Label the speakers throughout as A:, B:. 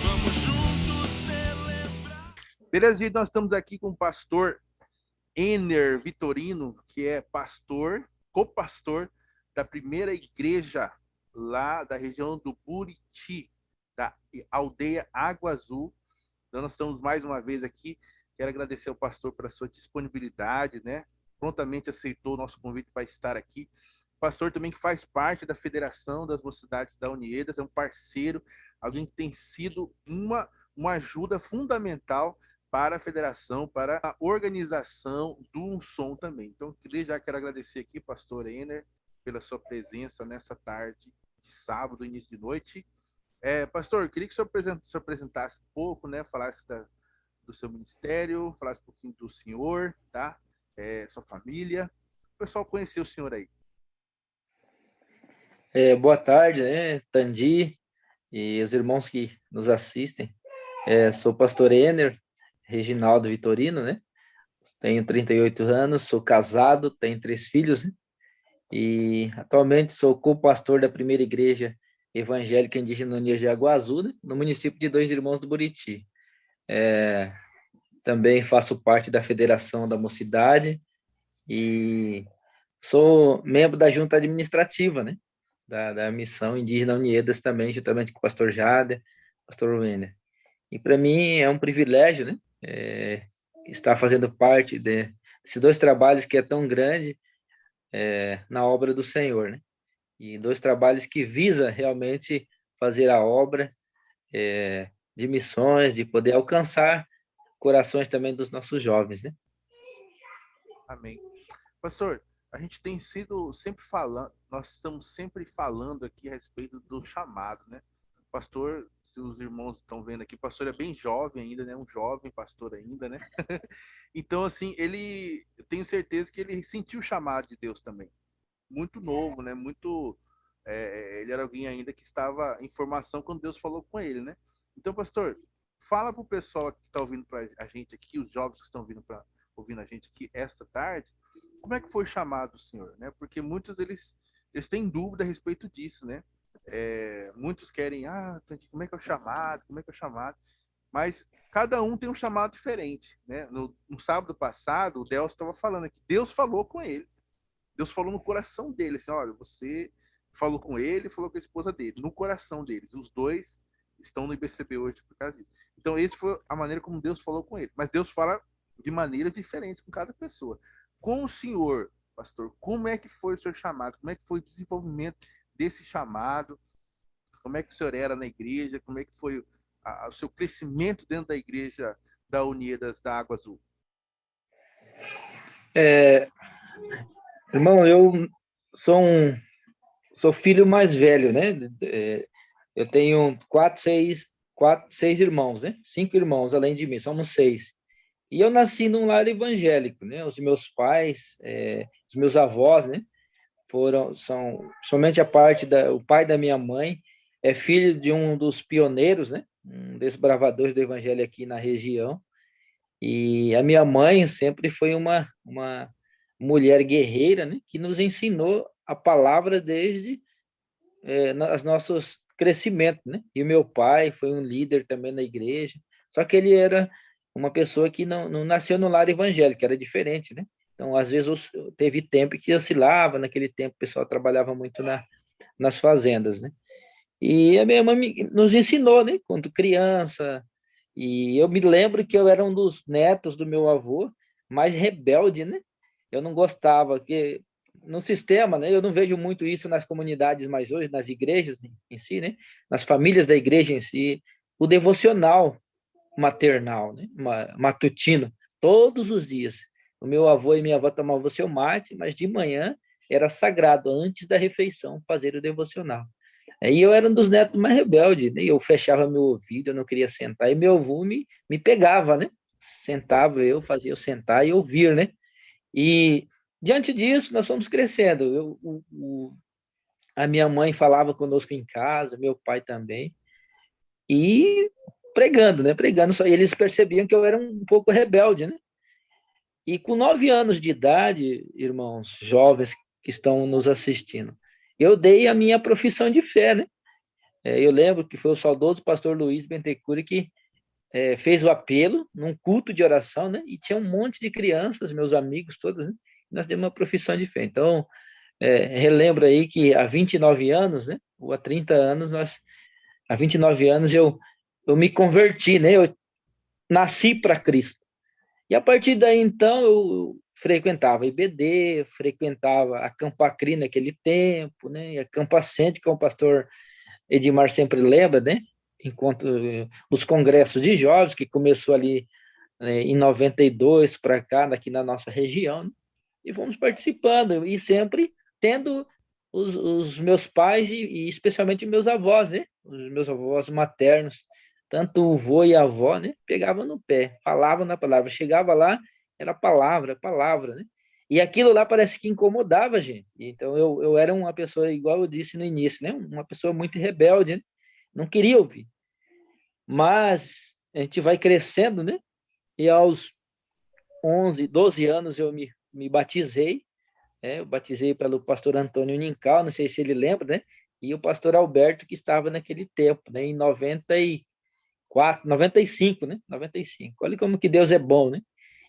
A: Vamos juntos celebrar.
B: Beleza, gente, nós estamos aqui com o pastor Ener Vitorino, que é pastor, co-pastor da primeira igreja lá da região do Buriti, da aldeia Água Azul. Então, nós estamos mais uma vez aqui. Quero agradecer ao pastor pela sua disponibilidade, né? Prontamente aceitou o nosso convite para estar aqui. O pastor também que faz parte da Federação das Mocidades da Uniedas, é um parceiro, alguém que tem sido uma ajuda fundamental para a federação, para a organização do som também. Então, desde já quero agradecer aqui, pastor Ener, pela sua presença nessa tarde de sábado, início de noite. Pastor, queria que o senhor se apresentasse um pouco, né? Falasse do seu ministério, falasse um pouquinho do senhor, tá? Sua família. O pessoal conhecer o senhor aí.
C: Boa tarde, né, Tandi e os irmãos que nos assistem. Sou pastor Ener, Reginaldo Vitorino, né? Tenho 38 anos, sou casado, tenho 3 filhos, né? E atualmente sou co-pastor da primeira igreja evangélica indígena Unidas de Água Azul, né? No município de Dois Irmãos do Buriti. Também faço parte da Federação da Mocidade e sou membro da junta administrativa, né? Da Missão Indígena Uniedas também, juntamente com o pastor Jader, pastor Wenner. E para mim é um privilégio, né? Estar fazendo parte desses dois trabalhos que é tão grande na obra do Senhor, né? E dois trabalhos que visa realmente fazer a obra de missões, de poder alcançar corações também dos nossos jovens, né?
B: Amém. Pastor, a gente tem sido sempre falando, nós estamos sempre falando aqui a respeito do chamado, né? Pastor, se os irmãos estão vendo aqui, o pastor é bem jovem ainda, né? Um jovem pastor ainda, né? Então, assim, eu tenho certeza que ele sentiu o chamado de Deus também. Muito novo, né? Ele era alguém ainda que estava em formação quando Deus falou com ele, né? Então, pastor, fala para o pessoal que está ouvindo para a gente aqui, os jovens que estão ouvindo a gente aqui esta tarde, como é que foi chamado o senhor, né? Porque muitos eles têm dúvida a respeito disso, né? Muitos querem, como é que é o chamado? Como é que é o chamado? Mas cada um tem um chamado diferente, né? No sábado passado, o Deus estava falando que Deus falou com ele. Deus falou no coração dele, assim, olha, você falou com ele, falou com a esposa dele, no coração deles. Os dois estão no IBCB hoje por causa disso. Então, essa foi a maneira como Deus falou com ele. Mas Deus fala de maneiras diferentes com cada pessoa. Com o senhor, pastor, como é que foi o seu chamado? Como é que foi o desenvolvimento desse chamado? Como é que o senhor era na igreja? Como é que foi o seu crescimento dentro da igreja da Unidas da Água Azul?
C: Irmão, eu sou sou filho mais velho, né? Eu tenho seis irmãos, né? 5 irmãos além de mim, somos 6. E eu nasci num lar evangélico, né? Os meus pais, os meus avós, né? São somente o pai da minha mãe é filho de um dos pioneiros, né? Um desbravadores do evangelho aqui na região. E a minha mãe sempre foi uma mulher guerreira, né? Que nos ensinou a palavra desde os nossos crescimentos, né? E o meu pai foi um líder também na igreja, só que ele era uma pessoa que não nasceu no lar evangélico, era diferente, né? Então, às vezes, teve tempo que oscilava, naquele tempo o pessoal trabalhava muito nas fazendas, né? E a minha mãe nos ensinou, né? Quando criança, e eu me lembro que eu era um dos netos do meu avô, mais rebelde, né? Eu não gostava, que no sistema, né? Eu não vejo muito isso nas comunidades mais hoje, nas igrejas em si, né? Nas famílias da igreja em si, o devocional maternal, né? Matutino, todos os dias. O meu avô e minha avó tomavam o seu mate, mas de manhã era sagrado, antes da refeição, fazer o devocional. Aí eu era um dos netos mais rebeldes, né? Eu fechava meu ouvido, eu não queria sentar, e meu avô me pegava, né? Sentava eu, fazia eu sentar e ouvir, né? E diante disso, nós fomos crescendo. A minha mãe falava conosco em casa, meu pai também, e pregando, né? Pregando, só e eles percebiam que eu era um pouco rebelde, né? E com 9 anos de idade, irmãos jovens que estão nos assistindo, eu dei a minha profissão de fé, né? Eu lembro que foi o saudoso pastor Luiz Bentecuri que fez o apelo num culto de oração, né? E tinha um monte de crianças, meus amigos todos, né? Nós demos uma profissão de fé. Então, relembro aí que há 29 anos, né? Ou há 30 anos, há 29 anos eu me converti, né? Eu nasci para Cristo. E a partir daí, então, eu frequentava a IBD, frequentava a Campacri naquele tempo, né? E a Campacente, que o pastor Edmar sempre lembra, né? Enquanto os congressos de jovens, que começou ali em 92 para cá, aqui na nossa região, né? E fomos participando, e sempre tendo os meus pais e especialmente meus avós, né? Os meus avós maternos, tanto o vô e a avó, né? Pegavam no pé, falavam na palavra, chegava lá, era palavra, palavra, né? E aquilo lá parece que incomodava a gente. Então eu era uma pessoa, igual eu disse no início, né? Uma pessoa muito rebelde, né? Não queria ouvir. Mas a gente vai crescendo, né? E aos 11, 12 anos eu me batizei, eu batizei pelo pastor Antônio Nincal, não sei se ele lembra, né? E o pastor Alberto, que estava naquele tempo, né? Em 94, 95, né? 95. Olha como que Deus é bom, né?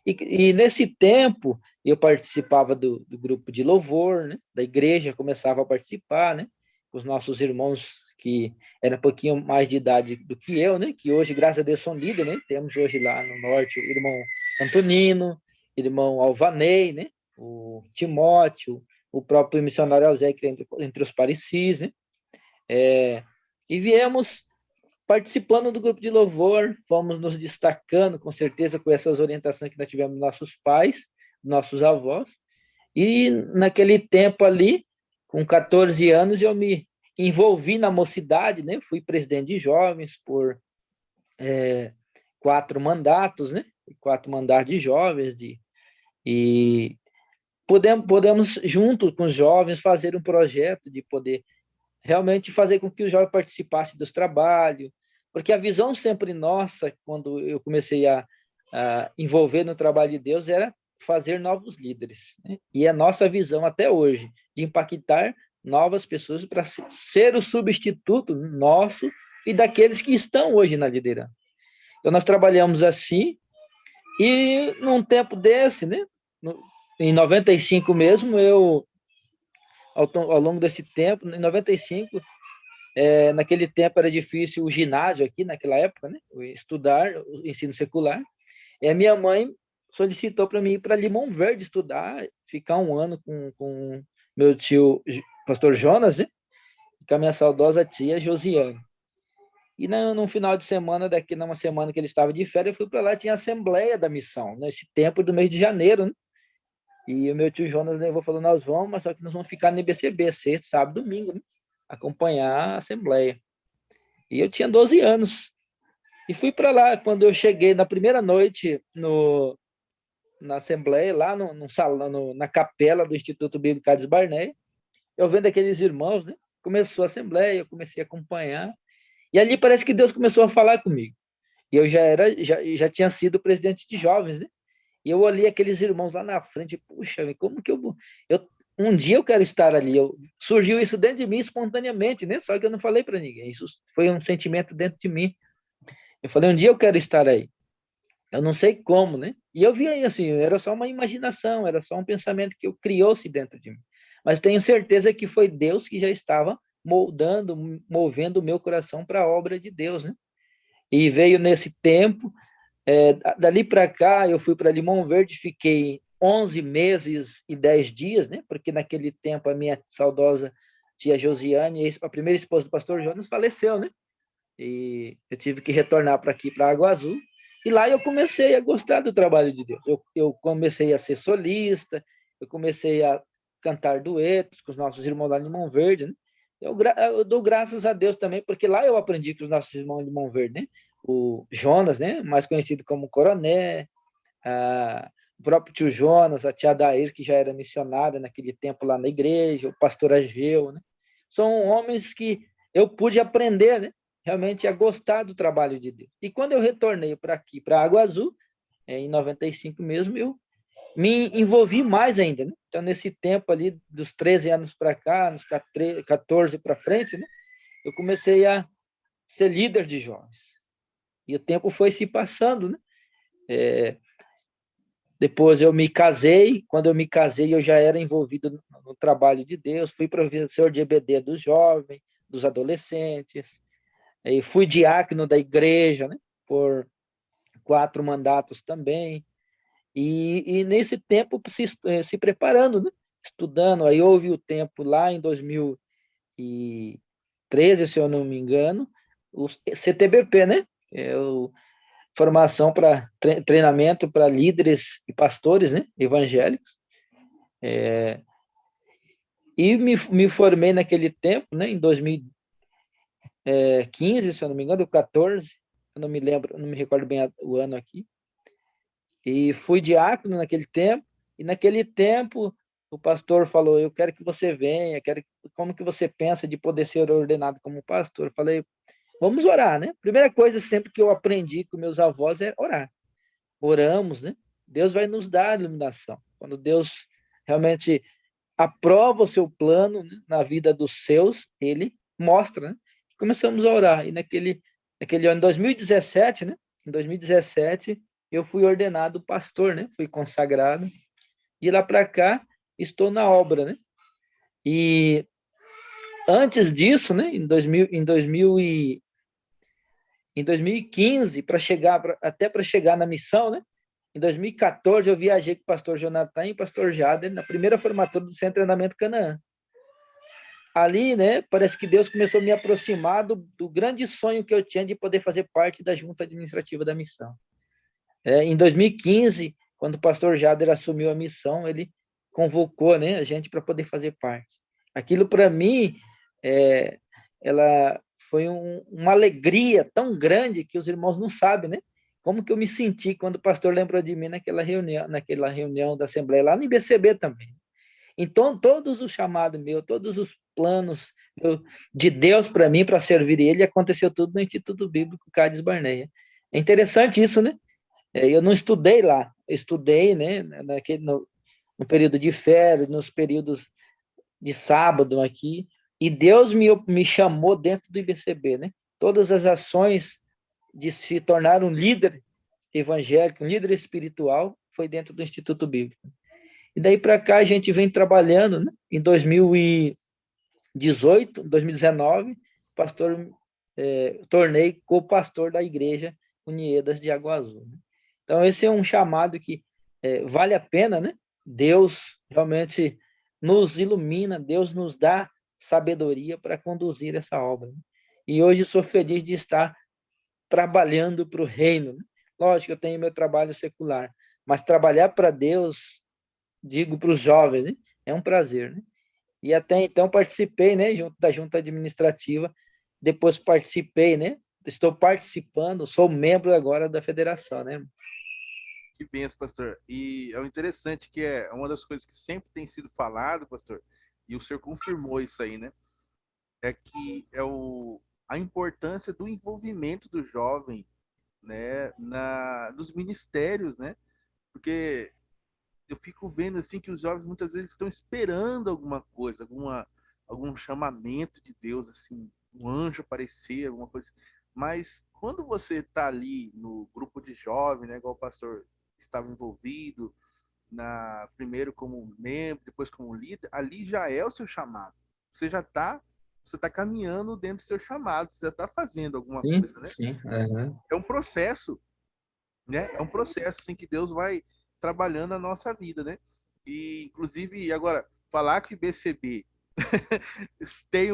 C: E nesse tempo, eu participava do grupo de louvor, né? Da igreja, começava a participar, né? Os nossos irmãos que eram um pouquinho mais de idade do que eu, né? Que hoje, graças a Deus, são líderes, né? Temos hoje lá no norte o irmão Antonino, irmão Alvanei, né? O Timóteo, o próprio missionário José, que é entre os parecis, né? E viemos participando do grupo de louvor, fomos nos destacando, com certeza, com essas orientações que nós tivemos dos nossos pais, nossos avós. E naquele tempo ali, com 14 anos, eu me envolvi na mocidade, né? Fui presidente de jovens por 4 mandatos, né? 4 mandatos de jovens, e podemos, junto com os jovens, fazer um projeto de poder realmente fazer com que o jovem participasse dos trabalhos, porque a visão sempre nossa, quando eu comecei a envolver no trabalho de Deus, era fazer novos líderes, né? E a nossa visão até hoje, de impactar novas pessoas para ser o substituto nosso e daqueles que estão hoje na liderança. Então, nós trabalhamos assim, e num tempo desse, né, em 95 mesmo, ao longo desse tempo, em 95, naquele tempo era difícil o ginásio aqui, naquela época, né? Estudar o ensino secular. E a minha mãe solicitou para mim ir para Limão Verde estudar, ficar um ano com meu tio, pastor Jonas, né? E com a minha saudosa tia Josiane. E no final de semana, numa semana que ele estava de férias, eu fui para lá, tinha a Assembleia da Missão, nesse tempo do mês de janeiro, né? E o meu tio Jonas levou, falou, nós vamos, mas só que nós vamos ficar no IBCB, sexta, sábado, domingo, né? Acompanhar a Assembleia. E eu tinha 12 anos. E fui para lá, quando eu cheguei na primeira noite na Assembleia, lá no salão, na capela do Instituto Bíblico Cades Barneia, eu vendo aqueles irmãos, né? Começou a Assembleia, eu comecei a acompanhar. E ali parece que Deus começou a falar comigo. E eu já tinha sido presidente de jovens, né? E eu olhei aqueles irmãos lá na frente, puxa, como que um dia eu quero estar ali. Surgiu isso dentro de mim espontaneamente, né? Só que eu não falei para ninguém. Isso foi um sentimento dentro de mim. Eu falei, um dia eu quero estar aí. Eu não sei como, né? E eu vi aí, assim, era só uma imaginação, era só um pensamento que criou-se dentro de mim. Mas tenho certeza que foi Deus que já estava moldando, movendo o meu coração para a obra de Deus, né? E veio nesse tempo, dali para cá, eu fui para Limão Verde, fiquei 11 meses e 10 dias, né? Porque naquele tempo a minha saudosa tia Josiane, a primeira esposa do pastor Jonas, faleceu, né? E eu tive que retornar para aqui, para Água Azul. E lá eu comecei a gostar do trabalho de Deus. Eu comecei a ser solista, eu comecei a cantar duetos com os nossos irmãos lá de Limão Verde, né? Eu dou graças a Deus também, porque lá eu aprendi com os nossos irmãos de Limão Verde, né? O Jonas, né? Mais conhecido como Coroné, o próprio tio Jonas, a tia Dair, que já era missionária naquele tempo lá na igreja, o pastor Ageu, né? São homens que eu pude aprender, né? Realmente a gostar do trabalho de Deus. E quando eu retornei para aqui, para Água Azul, em 95 mesmo, eu me envolvi mais ainda, né? Então, nesse tempo ali, dos 13 anos para cá, nos 14 para frente, né? Eu comecei a ser líder de jovens. E o tempo foi se passando, né? Depois eu me casei. Quando eu me casei, eu já era envolvido no trabalho de Deus. Fui professor de EBD dos jovens, dos adolescentes. E fui diácono da igreja, né? Por 4 mandatos também. E nesse tempo se preparando, né? Estudando. Aí houve o tempo lá em 2013, se eu não me engano, o CTBP, né? Formação para treinamento para líderes e pastores, né? Evangélicos. E me formei naquele tempo, né? Em 2015, se eu não me engano, ou 14, eu não me lembro, não me recordo bem o ano aqui. E fui diácono naquele tempo, e naquele tempo o pastor falou: eu quero que você venha, como que você pensa de poder ser ordenado como pastor? Eu falei: vamos orar, né? Primeira coisa sempre que eu aprendi com meus avós é orar. Oramos, né? Deus vai nos dar a iluminação. Quando Deus realmente aprova o seu plano, né, na vida dos seus, ele mostra, né? Começamos a orar, e naquele ano, em 2017, né? Em 2017, eu fui ordenado pastor, né? Fui consagrado. De lá para cá, estou na obra, né? E antes disso, né? Em 2015, até para chegar na missão, né? Em 2014, eu viajei com o pastor Jonathan e o pastor Jader na primeira formatura do Centro de Treinamento Canaã. Ali, né, parece que Deus começou a me aproximar do grande sonho que eu tinha de poder fazer parte da junta administrativa da missão. Em 2015, quando o pastor Jader assumiu a missão, ele convocou, né, a gente para poder fazer parte. Aquilo, para mim, ela foi uma alegria tão grande que os irmãos não sabem, né? Como que eu me senti quando o pastor lembrou de mim naquela reunião da Assembleia, lá no IBCB também. Então, todos os chamados meus, todos os planos de Deus para mim, para servir Ele, aconteceu tudo no Instituto Bíblico Cádiz Barneia. É interessante isso, né? Eu não estudei lá, eu estudei, né, no período de férias, nos períodos de sábado aqui, e Deus me chamou dentro do IBCB, né? Todas as ações de se tornar um líder evangélico, um líder espiritual, foi dentro do Instituto Bíblico. E daí para cá a gente vem trabalhando, né? Em 2018, 2019, pastor, tornei co-pastor da igreja Uniedas de Água Azul. Né? Então esse é um chamado que vale a pena, né? Deus realmente nos ilumina, Deus nos dá sabedoria para conduzir essa obra. Né? E hoje sou feliz de estar trabalhando para o reino. Né? Lógico, eu tenho meu trabalho secular, mas trabalhar para Deus, digo para os jovens, né? É um prazer, né? E até então participei, né, da junta administrativa, depois participei, né? Estou participando, sou membro agora da federação, né?
B: Que benção, pastor. E é o interessante que é uma das coisas que sempre tem sido falado, pastor, e o senhor confirmou isso aí, né? É que a importância do envolvimento do jovem, né, nos ministérios, né? Porque eu fico vendo assim que os jovens muitas vezes estão esperando alguma coisa, algum chamamento de Deus, assim, um anjo aparecer, alguma coisa. Mas quando você está ali no grupo de jovens, né, igual o pastor estava envolvido, primeiro como membro, depois como líder, ali já é o seu chamado. Você tá caminhando dentro do seu chamado, você já está fazendo alguma
C: Sim,
B: coisa, né?
C: sim. Uhum.
B: É um processo, né? É um processo assim que Deus vai trabalhando a nossa vida, né? E inclusive agora falar que o BCB tem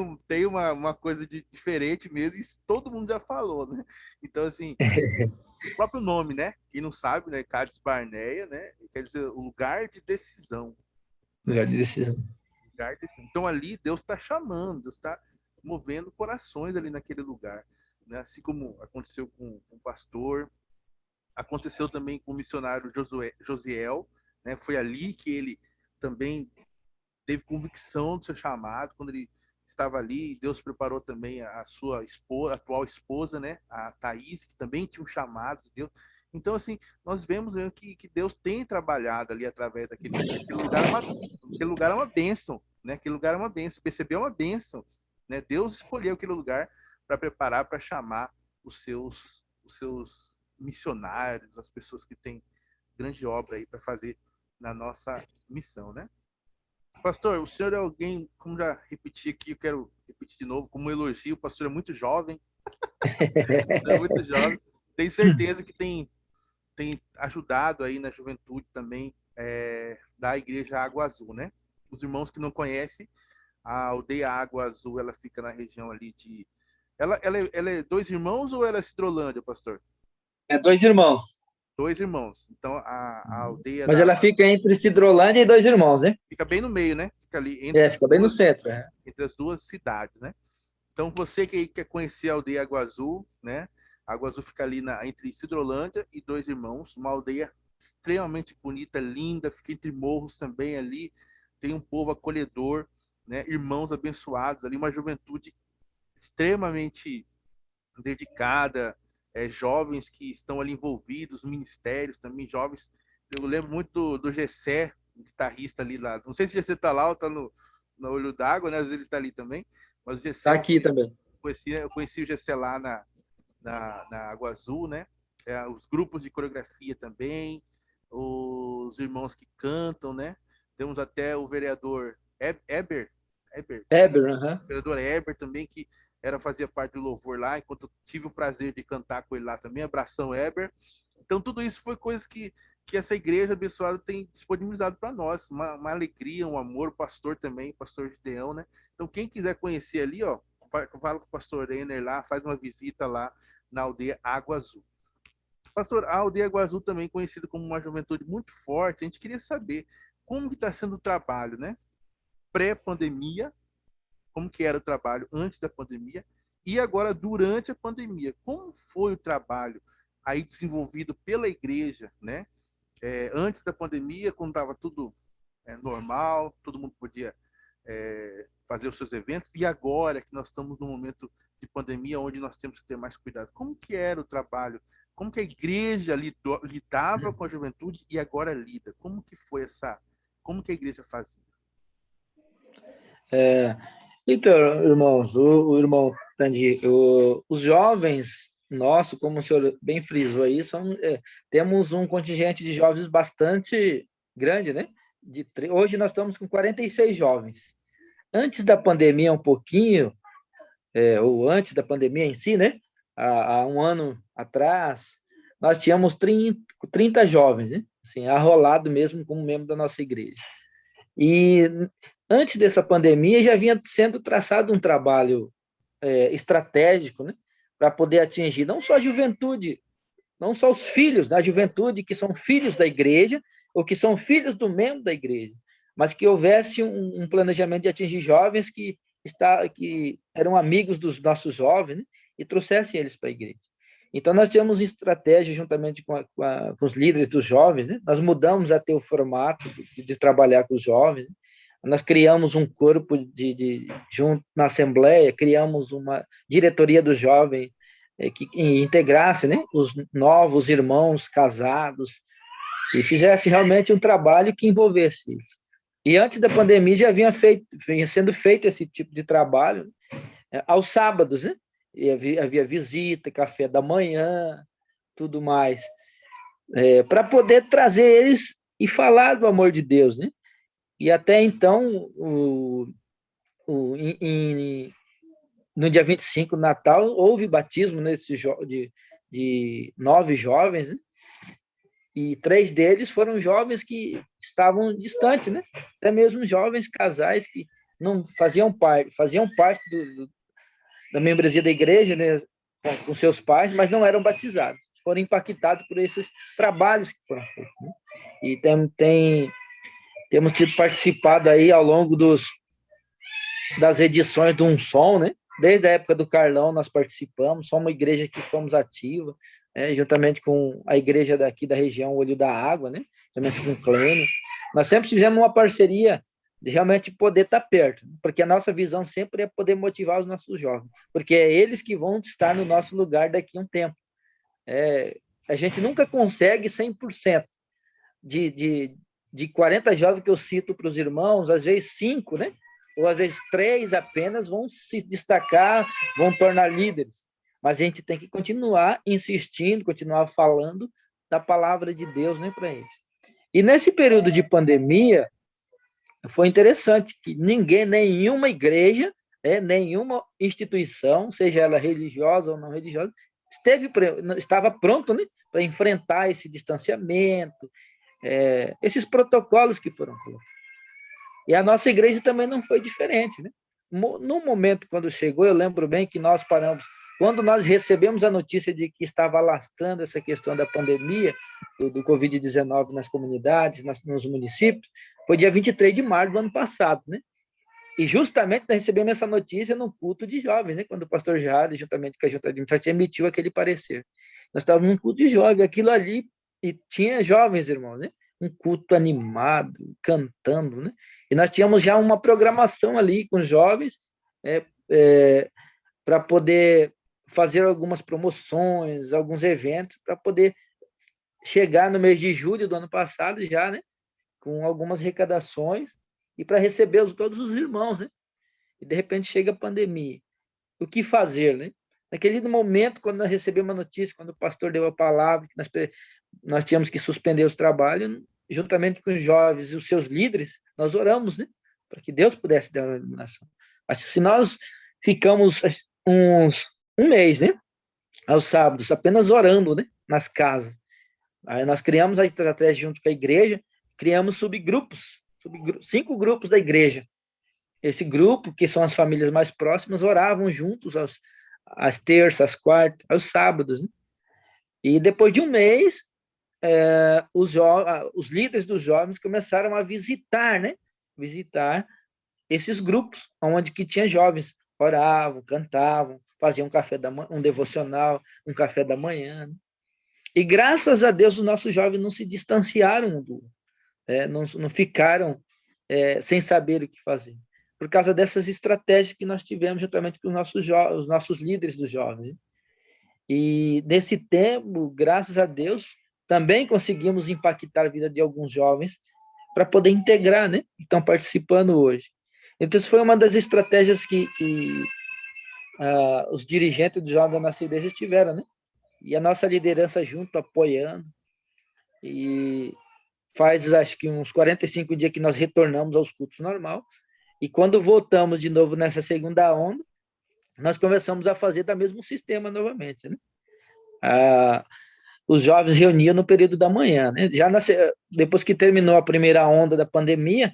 B: uma coisa de diferente mesmo, isso todo mundo já falou, né? Então assim, o próprio nome, né? Quem não sabe, né? Cádiz Barneia, né? Quer dizer o lugar de decisão,
C: Lugar
B: né?
C: de decisão.
B: Lugar de decisão. Então ali Deus está chamando, Deus está movendo corações ali naquele lugar, né? Assim como aconteceu com o pastor. Aconteceu também com o missionário Josiel, né? Foi ali que ele também teve convicção do seu chamado, quando ele estava ali, Deus preparou também a sua esposa, a atual esposa, né? A Thaís, que também tinha um chamado de Deus. Então, assim, nós vemos mesmo que Deus tem trabalhado ali através daquele lugar. Aquele lugar é uma bênção, né? Aquele lugar é uma bênção. Perceber é uma bênção, né? Deus escolheu aquele lugar para preparar, para chamar os seus missionários, as pessoas que têm grande obra aí para fazer na nossa missão, né? Pastor, o senhor é alguém, como já repeti aqui, eu quero repetir de novo, como um elogio, o pastor é muito jovem, é muito jovem. Tenho certeza que tem ajudado aí na juventude também da Igreja Água Azul, né? Os irmãos que não conhecem, a aldeia Água Azul, ela fica na região ali de... Ela é dois irmãos ou ela é Cidrolândia, pastor?
C: É 2 irmãos.
B: Dois irmãos. Então, a aldeia
C: Mas
B: da
C: ela
B: Água
C: fica entre Cidrolândia e 2 irmãos, né?
B: fica bem no meio, né? Fica ali
C: Fica bem no centro. É.
B: entre as duas cidades, né? Então, você que quer conhecer a aldeia Água Azul, né? Água Azul fica ali entre Cidrolândia e Dois Irmãos, uma aldeia extremamente bonita, linda, fica entre morros também ali, tem um povo acolhedor, né? Irmãos abençoados ali, uma juventude extremamente dedicada, jovens que estão ali envolvidos, ministérios também, jovens. Eu lembro muito do Gessé, um guitarrista ali lá. Não sei se o Gessé tá lá ou tá no Olho d'Água, né? Às vezes ele tá ali também. Mas o
C: Tá
B: Gessé,
C: aqui também.
B: eu conheci o Gessé lá na Água Azul, né? Os grupos de coreografia também, os irmãos que cantam, né? Temos até o vereador Eber,
C: Éber, aham.
B: o vereador Eber também, que fazia parte do louvor lá, enquanto eu tive o prazer de cantar com ele lá também, abração Eber. Então tudo isso foi coisas que essa igreja abençoada tem disponibilizado para nós, uma alegria, um amor, o pastor também, o pastor Gideão, né? Então quem quiser conhecer ali, ó, fala com o pastor Renner lá, faz uma visita lá na aldeia Água Azul. Pastor, a aldeia Água Azul também conhecida como uma juventude muito forte, a gente queria saber como que está sendo o trabalho, né? Pré-pandemia, como que era o trabalho antes da pandemia e agora durante a pandemia. Como foi o trabalho aí desenvolvido pela igreja, né? Antes da pandemia, quando estava tudo normal, todo mundo podia fazer os seus eventos, e agora que nós estamos num momento de pandemia onde nós temos que ter mais cuidado. Como que era o trabalho? Como que a igreja lidava com a juventude e agora lida? Como que foi como que a igreja fazia?
C: É, então, irmãos, o irmão Tandy, os jovens nossos, como o senhor bem frisou aí, temos um contingente de jovens bastante grande, né? Hoje nós estamos com 46 jovens. Antes da pandemia, um pouquinho, ou antes da pandemia em si, né? Há um ano atrás, nós tínhamos 30 jovens, né? Assim, arrolado mesmo como membro da nossa igreja. E antes dessa pandemia já vinha sendo traçado um trabalho estratégico, né, para poder atingir não só a juventude, não só os filhos da juventude que são filhos da igreja ou que são filhos do membro da igreja, mas que houvesse um planejamento de atingir jovens que eram amigos dos nossos jovens, né, e trouxessem eles para a igreja. Então, nós tínhamos estratégia juntamente com os líderes dos jovens, né? Nós mudamos até o formato de trabalhar com os jovens, né? Nós criamos um corpo junto na Assembleia, criamos uma diretoria do jovem que integrasse, né, os novos irmãos casados e fizesse realmente um trabalho que envolvesse eles. E antes da pandemia já vinha sendo feito esse tipo de trabalho aos sábados, né? E havia visita, café da manhã, tudo mais, para poder trazer eles e falar do amor de Deus, né? E até então, no dia 25, Natal, houve batismo, né, de 9 jovens, né? E 3 deles foram jovens que estavam distantes, né? Até mesmo jovens casais que não faziam parte da membresia da igreja, né, com seus pais, mas não eram batizados. Foram impactados por esses trabalhos que foram feitos, né? E temos tido participado aí ao longo das edições do Som, né? Desde a época do Carlão nós participamos, somos uma igreja que fomos ativa, né, juntamente com a igreja daqui da região Olho da Água, né, juntamente com o Clênio. Nós sempre fizemos uma parceria de realmente poder estar perto, porque a nossa visão sempre é poder motivar os nossos jovens, porque é eles que vão estar no nosso lugar daqui a um tempo. a gente nunca consegue 100% de 40 jovens que eu cito para os irmãos, às vezes 5, né? Ou às vezes 3 apenas vão se destacar, vão tornar líderes. Mas a gente tem que continuar insistindo, continuar falando da palavra de Deus, né, para eles. E nesse período de pandemia, foi interessante que ninguém, nenhuma igreja, né, nenhuma instituição, seja ela religiosa ou não religiosa, estava pronto, né, para enfrentar esse distanciamento, esses protocolos que foram colocados. E a nossa igreja também não foi diferente, né? No momento, quando chegou, eu lembro bem que nós paramos, quando nós recebemos a notícia de que estava alastrando essa questão da pandemia, do Covid-19 nas comunidades, nos municípios, foi dia 23 de março do ano passado, né? E justamente nós recebemos essa notícia num culto de jovens, né? Quando o pastor Jade, juntamente com a junta administrativa, emitiu aquele parecer. Nós estávamos num culto de jovens, aquilo ali, e tinha jovens, irmãos, né? Um culto animado, cantando, né? E nós tínhamos já uma programação ali com os jovens, para poder fazer algumas promoções, alguns eventos, para poder chegar no mês de julho do ano passado já, né? Com algumas arrecadações, e para receber todos os irmãos, né? E de repente chega a pandemia. O que fazer, né? Naquele momento, quando nós recebemos a notícia, quando o pastor deu a palavra, que nós tínhamos que suspender os trabalhos, juntamente com os jovens e os seus líderes, nós oramos, né? Para que Deus pudesse dar uma iluminação. Mas se nós ficamos um mês, né? Aos sábados, apenas orando, né? Nas casas. Aí nós criamos a estratégia junto com a igreja, criamos subgrupos, 5 grupos da igreja. Esse grupo, que são as famílias mais próximas, oravam juntos às terças, às quartas, aos sábados, né? E depois de um mês, os líderes dos jovens começaram a visitar, né? Visitar esses grupos, onde que tinha jovens, oravam, cantavam, faziam um devocional, um café da manhã, né? E graças a Deus os nossos jovens não se distanciaram não ficaram sem saber o que fazer, por causa dessas estratégias que nós tivemos juntamente com os nossos líderes dos jovens. E nesse tempo, graças a Deus, também conseguimos impactar a vida de alguns jovens para poder integrar, né? Que estão participando hoje. Então, isso foi uma das estratégias que os dirigentes dos jovens da nossa igreja tiveram, né? E a nossa liderança junto, apoiando. E faz, acho que uns 45 dias que nós retornamos aos cultos normal. E quando voltamos de novo nessa segunda onda, nós começamos a fazer do mesmo sistema novamente, né? Os jovens reuniam no período da manhã, né? Já depois que terminou a primeira onda da pandemia,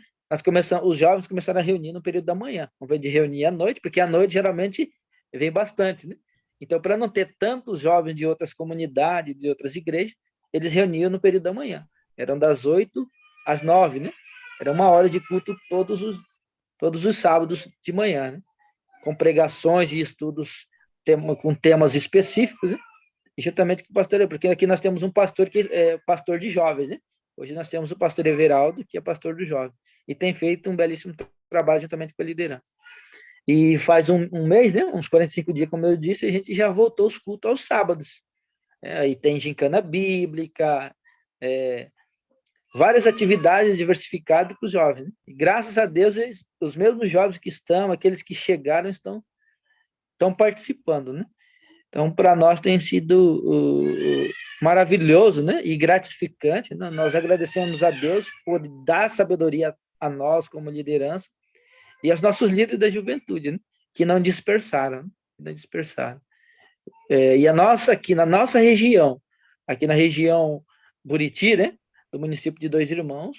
C: os jovens começaram a reunir no período da manhã, ao invés de reunir à noite, porque à noite geralmente vem bastante, né? Então, para não ter tantos jovens de outras comunidades, de outras igrejas, eles reuniam no período da manhã. Eram das 8 às 9, né? Era 1 hora de culto todos os sábados de manhã, né? Com pregações e estudos com temas específicos, né? E juntamente com o pastor, porque aqui nós temos um pastor que é pastor de jovens, né? Hoje nós temos o pastor Everaldo, que é pastor dos jovens, e tem feito um belíssimo trabalho juntamente com a liderança. E faz um mês, né? Uns 45 dias, como eu disse, a gente já voltou os cultos aos sábados. Aí tem gincana bíblica, várias atividades diversificadas para os jovens, né? E graças a Deus, os mesmos jovens que estão, aqueles que chegaram, estão participando, né? Então, para nós tem sido maravilhoso, né? E gratificante, né? Nós agradecemos a Deus por dar sabedoria a nós como liderança e aos nossos líderes da juventude, né? Que não dispersaram, né? Não dispersaram. E aqui na nossa região, aqui na região Buriti, né? Do município de Dois Irmãos,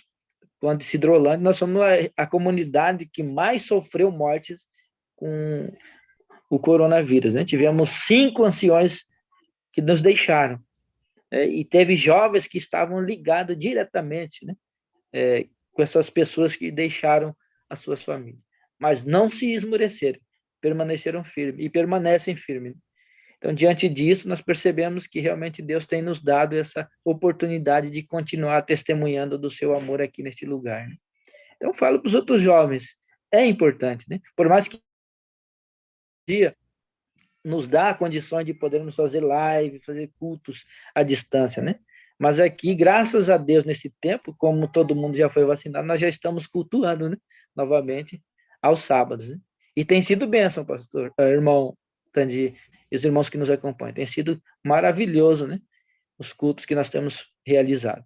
C: quando de Cidrolândia, nós somos a comunidade que mais sofreu mortes com o coronavírus, né? Tivemos 5 anciões que nos deixaram, e teve jovens que estavam ligados diretamente, né? Com essas pessoas que deixaram as suas famílias, mas não se esmoreceram, permaneceram firmes e permanecem firmes. Então, diante disso, nós percebemos que realmente Deus tem nos dado essa oportunidade de continuar testemunhando do seu amor aqui neste lugar, né? Então, falo para os outros jovens, é importante, né? Por mais que dia nos dá condições de podermos fazer live, fazer cultos à distância, né? Mas aqui, graças a Deus, nesse tempo, como todo mundo já foi vacinado, nós já estamos cultuando, né? Novamente, aos sábados, né? E tem sido bênção, pastor, irmão Tandi, e os irmãos que nos acompanham. Tem sido maravilhoso, né? Os cultos que nós temos realizado.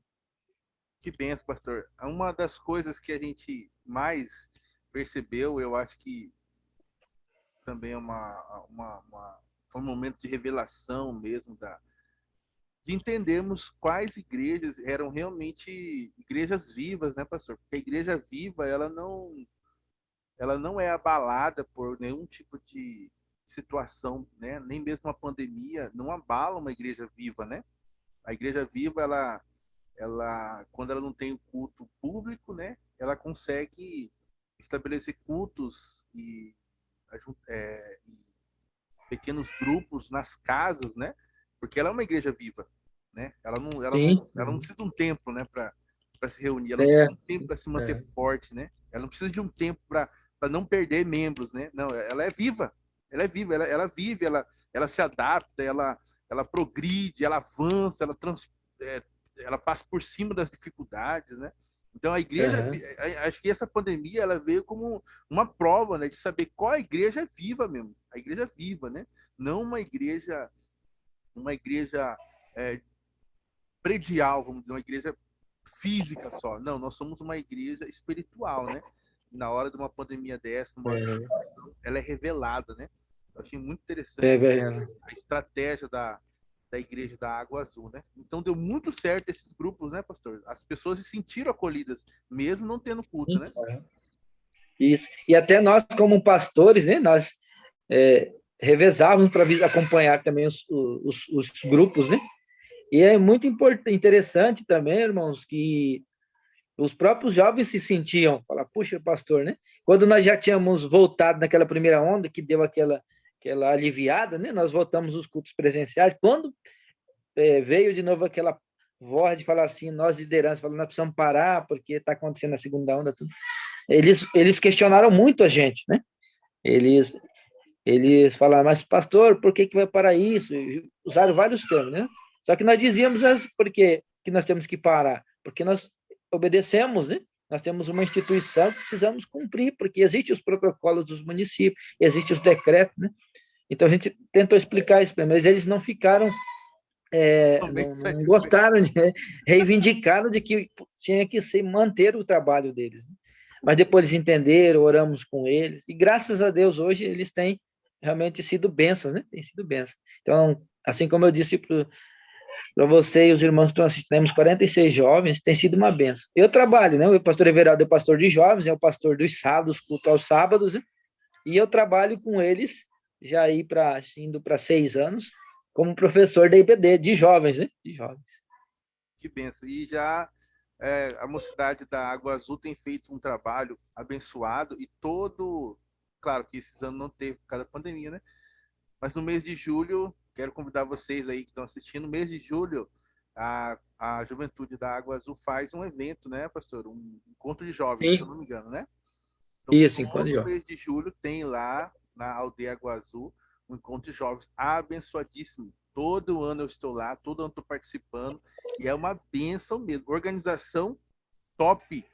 B: Que benção, pastor. Uma das coisas que a gente mais percebeu, eu acho que também é foi um momento de revelação mesmo, de entendermos quais igrejas eram realmente igrejas vivas, né, pastor? Porque a igreja viva, ela não é abalada por nenhum tipo de situação, né? Nem mesmo a pandemia não abala uma igreja viva, né? A igreja viva, quando ela não tem o culto público, né? Ela consegue estabelecer cultos e pequenos grupos nas casas, né? Porque ela é uma igreja viva, né?
C: Sim,
B: Ela não precisa de um tempo, né, para se reunir, ela não precisa
C: é,
B: de um tempo para se manter
C: é,
B: forte, né? Ela não precisa de um tempo para não perder membros, né? Não, ela é viva. Ela é viva, ela vive, ela se adapta, ela progride, ela avança, é, ela passa por cima das dificuldades, né? Então a igreja,
C: aham,
B: acho que essa pandemia ela veio como uma prova, né, de saber qual a igreja é viva mesmo, a igreja viva, né? Não uma igreja é, predial, vamos dizer, uma igreja física só. Não, nós somos uma igreja espiritual, né? Na hora de uma pandemia dessa, numa hora de
C: é,
B: situação, ela é revelada, né? Eu achei muito
C: é
B: interessante
C: verdade.
B: a estratégia da igreja da Água Azul, né? Então deu muito certo esses grupos, né, pastor? As pessoas se sentiram acolhidas, mesmo não tendo culto, né?
C: Isso. E até nós, como pastores, né, nós revezávamos para acompanhar também os grupos, né? E é muito interessante também, irmãos, que os próprios jovens se sentiam, falar, puxa, pastor, né? Quando nós já tínhamos voltado naquela primeira onda, que deu aquela aliviada, né? Nós voltamos os cultos presenciais. Quando veio de novo aquela voz de falar assim, nós liderança, falando, nós precisamos parar, porque está acontecendo a segunda onda, tudo. Eles questionaram muito a gente, né? Eles, eles falaram, mas pastor, por que vai parar isso? Usaram vários termos, né? Só que nós dizíamos por que nós temos que parar, porque nós obedecemos, né? Nós temos uma instituição que precisamos cumprir, porque existem os protocolos dos municípios, existem os decretos, né? Então a gente tentou explicar isso para eles, mas eles não ficaram,
B: Totalmente
C: não
B: satisfeito.
C: gostaram, reivindicaram de que tinha que ser manter o trabalho deles, né? Mas depois eles entenderam, oramos com eles, e graças a Deus hoje eles têm realmente sido bênçãos, né? Tem sido bênçãos. Então, assim como eu disse para você e os irmãos que estão assistindo, temos 46 jovens, tem sido uma bênção. Eu trabalho, né? O pastor Everaldo é o pastor de jovens, é o pastor dos sábados, culto aos sábados, né? E eu trabalho com eles, já indo para 6 anos, como professor da IBD, de jovens, né? De jovens.
B: Que benção. E já a Mocidade da Água Azul tem feito um trabalho abençoado e claro que esses anos não teve por causa da pandemia, né? Mas no mês de julho, quero convidar vocês aí que estão assistindo, no mês de julho, a Juventude da Água Azul faz um evento, né, pastor? Um encontro de jovens, se eu
C: Sim,
B: não me engano, né? Então,
C: isso, enquanto
B: todo
C: jovem.
B: mês de julho tem lá na Aldeia Água Azul um encontro de jovens abençoadíssimo. Todo ano eu estou lá, todo ano estou participando e é uma benção mesmo. Organização top,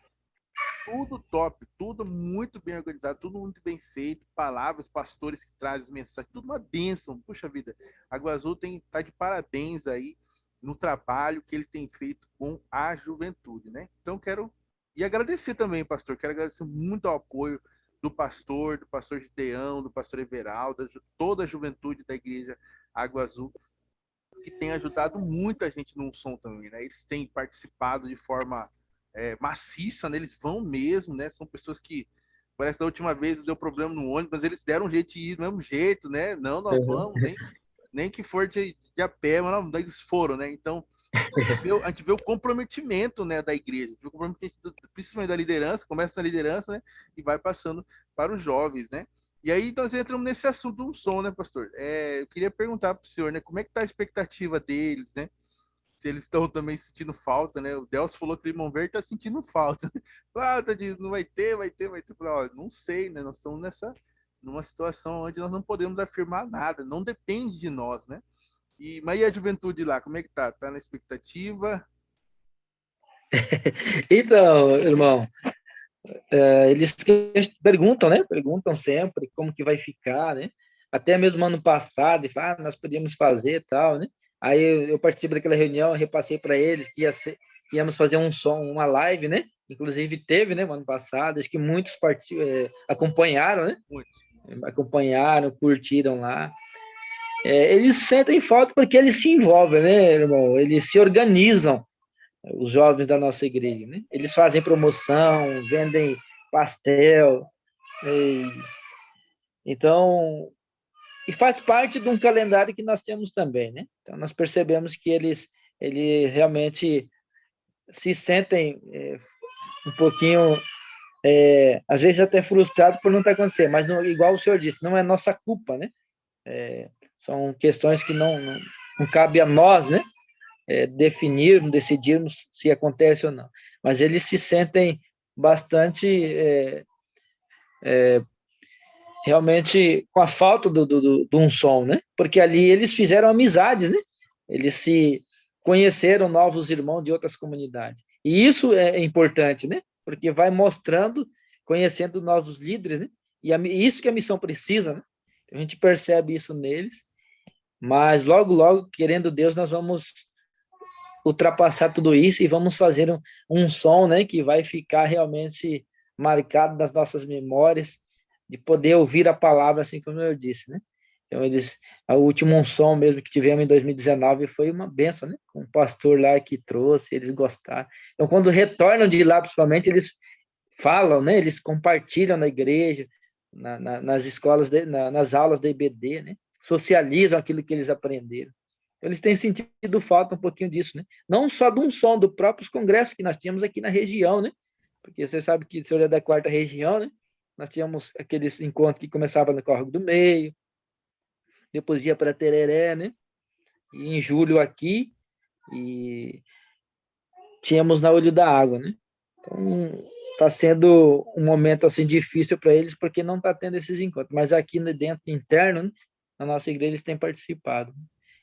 B: tudo top, tudo muito bem organizado, tudo muito bem feito, palavras, pastores que trazem mensagens, tudo uma bênção. Puxa vida, Água Azul tá de parabéns aí no trabalho que ele tem feito com a juventude, né? Então quero e agradecer também, pastor, quero agradecer muito ao apoio do pastor Gideão, do pastor Everaldo, toda a juventude da igreja Água Azul, que tem ajudado muito a gente no som também, né? Eles têm participado de forma maciça, né? Eles vão mesmo, né? São pessoas que parece que da última vez deu problema no ônibus, mas eles deram um jeito de ir do mesmo jeito, né? Não, nós
C: Uhum.
B: vamos, nem que for de a pé, mas não, eles foram, né? Então a gente vê o comprometimento, né, da igreja, o comprometimento, principalmente da liderança, começa na liderança, né, e vai passando para os jovens, né? E aí nós entramos nesse assunto do som, né, pastor? Eu queria perguntar para o senhor, né, como é que está a expectativa deles, né? Se eles estão também sentindo falta, né? O Delcio falou que o Limão Verde está sentindo falta. Ah, tá dizendo, não vai ter, vai ter. Falei, ó, não sei, né? Nós estamos numa situação onde nós não podemos afirmar nada, não depende de nós, né? Mas e a juventude lá, como é que tá? Tá na expectativa?
C: Então, irmão, eles perguntam, né? Perguntam sempre como que vai ficar, né? Até mesmo ano passado, e falam, nós podíamos fazer e tal, né? Aí eu participei daquela reunião, repassei para eles que íamos fazer uma live, né? Inclusive teve, né? No ano passado, acho que muitos acompanharam, né?
B: Muito.
C: Acompanharam, curtiram lá. Eles sentem falta porque eles se envolvem, né, irmão? Eles se organizam, os jovens da nossa igreja, né? Eles fazem promoção, vendem pastel, e, então, e faz parte de um calendário que nós temos também, né? Então, nós percebemos que eles realmente se sentem um pouquinho, às vezes até frustrados por não estar acontecendo, mas não, igual o senhor disse, não é nossa culpa, né? São questões que não cabe a nós, né? Decidirmos se acontece ou não. Mas eles se sentem bastante realmente com a falta de um som, né? Porque ali eles fizeram amizades, né? Eles se conheceram novos irmãos de outras comunidades. E isso é importante, né? Porque vai mostrando, conhecendo novos líderes, né? E isso que a missão precisa, né? A gente percebe isso neles, mas logo, logo, querendo Deus, nós vamos ultrapassar tudo isso e vamos fazer um som, né? Que vai ficar realmente marcado nas nossas memórias, de poder ouvir a palavra, assim como eu disse, né? Então, o último som mesmo que tivemos em 2019 foi uma benção, né? Um pastor lá que trouxe, eles gostaram. Então, quando retornam de lá, principalmente, eles falam, né? Eles compartilham na igreja, nas escolas, nas aulas da IBD, né? Socializam aquilo que eles aprenderam. Eles têm sentido falta um pouquinho disso, né? Não só de um som, do próprios congressos que nós tínhamos aqui na região, né? Porque você sabe que o senhor é da quarta região, né? Nós tínhamos aqueles encontros que começavam no Córrego do Meio, depois ia para Tereré, né? E em julho aqui, e tínhamos na Olho da Água, né? Então, está sendo um momento assim difícil para eles, porque não está tendo esses encontros. Mas aqui dentro, interno, né? Na nossa igreja, eles têm participado.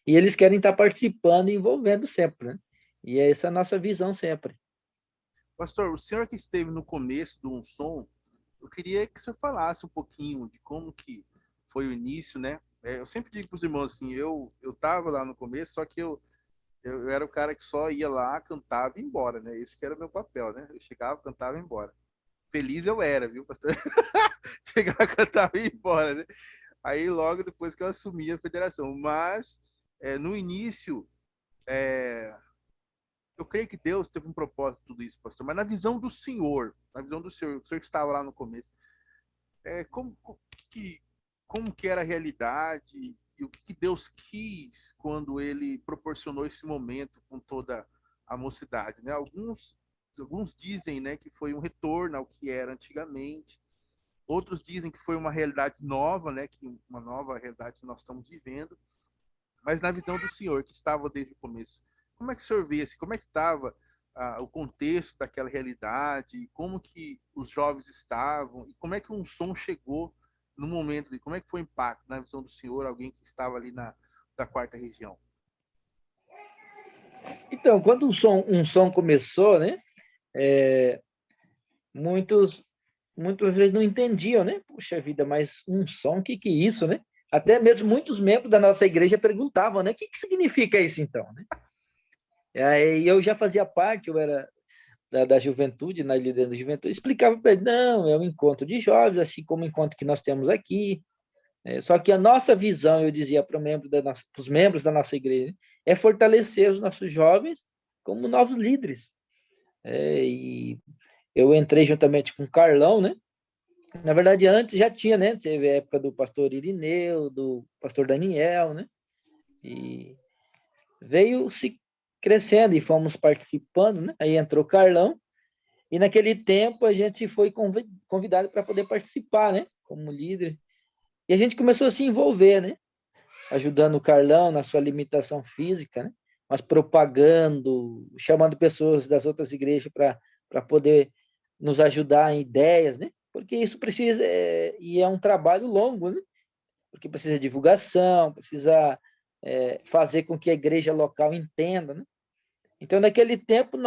C: E eles querem estar participando e envolvendo sempre, né? E essa é a nossa visão sempre.
B: Pastor, o senhor que esteve no começo do Um Som, eu queria que o senhor falasse um pouquinho de como que foi o início, né? Eu sempre digo para os irmãos assim, eu estava lá no começo, só que eu era o cara que só ia lá, cantava e ia embora, né? Esse que era o meu papel, né? Eu chegava, cantava e ia embora. Feliz eu era, viu, pastor? Chegava, cantava e ia embora, né? Aí logo depois que eu assumi a federação. Mas no início, é, eu creio que Deus teve um propósito de tudo isso, pastor. Mas na visão do Senhor, na visão do Senhor, o Senhor que estava lá no começo, é, como, que, como que era a realidade e o que Deus quis quando Ele proporcionou esse momento com toda a mocidade, né? Alguns dizem, né, que foi um retorno ao que era antigamente. Outros dizem que foi uma realidade nova, né, que uma nova realidade que nós estamos vivendo. Mas na visão do senhor, que estava desde o começo, como é que o senhor vê, como é que estava o contexto daquela realidade, como que os jovens estavam, e como é que um som chegou no momento, como é que foi o impacto na visão do senhor, alguém que estava ali da quarta região?
C: Então, quando um som começou, né? Muitos muitas vezes não entendiam, né? Puxa vida, mas um som, o que que é isso, né? Até mesmo muitos membros da nossa igreja perguntavam, né? O que que significa isso, então, né? Aí eu já fazia parte, eu era da juventude, na liderança da juventude, explicava para ele, não, é um encontro de jovens, assim como o encontro que nós temos aqui. Só que a nossa visão, eu dizia para os membros da nossa igreja, é fortalecer os nossos jovens como novos líderes. E eu entrei juntamente com o Carlão, né? Na verdade, antes já tinha, né? Teve a época do pastor Irineu, do pastor Daniel, né? E veio se crescendo e fomos participando, né? Aí entrou o Carlão, e naquele tempo a gente foi convidado para poder participar, né? Como líder. E a gente começou a se envolver, né? Ajudando o Carlão na sua limitação física, né? Mas propagando, chamando pessoas das outras igrejas para poder nos ajudar em ideias, né? porque isso precisa, e é um trabalho longo, né? Porque precisa de divulgação, precisa fazer com que a igreja local entenda, né? Então, naquele tempo,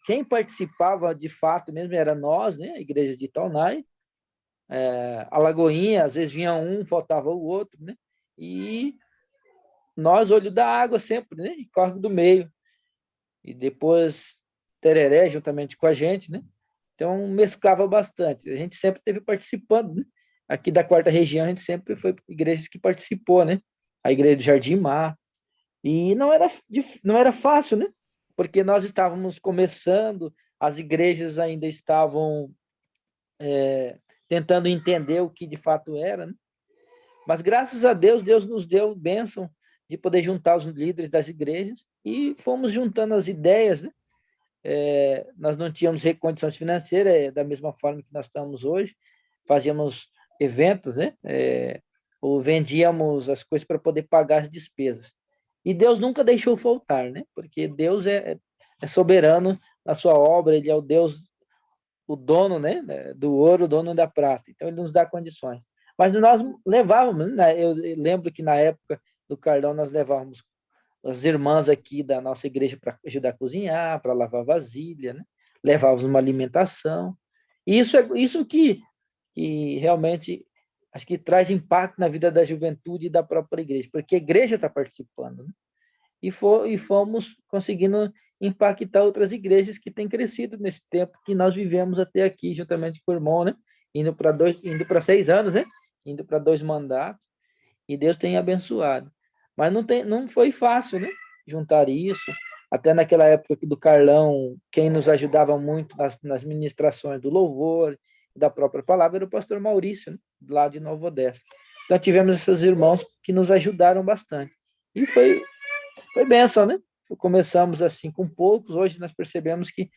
C: quem participava de fato mesmo era nós, né? A igreja de Itaunai, a Lagoinha, às vezes vinha um, faltava o outro, né? E nós, olho da água sempre, né? E Córrego do Meio. E depois Tereré, juntamente com a gente, né? Então, mesclava bastante. A gente sempre esteve participando, né? Aqui da quarta região, a gente sempre foi igrejas que participou, né? A igreja do Jardim Mar. E não era fácil, né? Porque nós estávamos começando, as igrejas ainda estavam tentando entender o que de fato era, né? Mas graças a Deus, Deus nos deu bênção de poder juntar os líderes das igrejas e fomos juntando as ideias, né? Nós não tínhamos condições financeiras, da mesma forma que nós estamos hoje, fazíamos eventos, né? Ou vendíamos as coisas para poder pagar as despesas. E Deus nunca deixou faltar, né? Porque Deus é soberano na sua obra, ele é o Deus, o dono, né? Do ouro, o dono da prata. Então, ele nos dá condições. Mas nós levávamos, né? Eu lembro que na época do Carlão nós levávamos as irmãs aqui da nossa igreja para ajudar a cozinhar, para lavar vasilha, né? Levávamos uma alimentação. E isso é isso que realmente acho que traz impacto na vida da juventude e da própria igreja, porque a igreja está participando, né? E fomos conseguindo impactar outras igrejas que têm crescido nesse tempo que nós vivemos até aqui, juntamente com o irmão, né? Indo para 6 anos, né? Indo para 2 mandatos, e Deus tem abençoado. Mas não foi fácil, né? Juntar isso. Até naquela época do Carlão, quem nos ajudava muito nas ministrações do louvor, da própria palavra, era o pastor Maurício, né? Lá de Nova Odessa. Então tivemos esses irmãos que nos ajudaram bastante. E foi bênção, né? Começamos assim com poucos, hoje nós percebemos que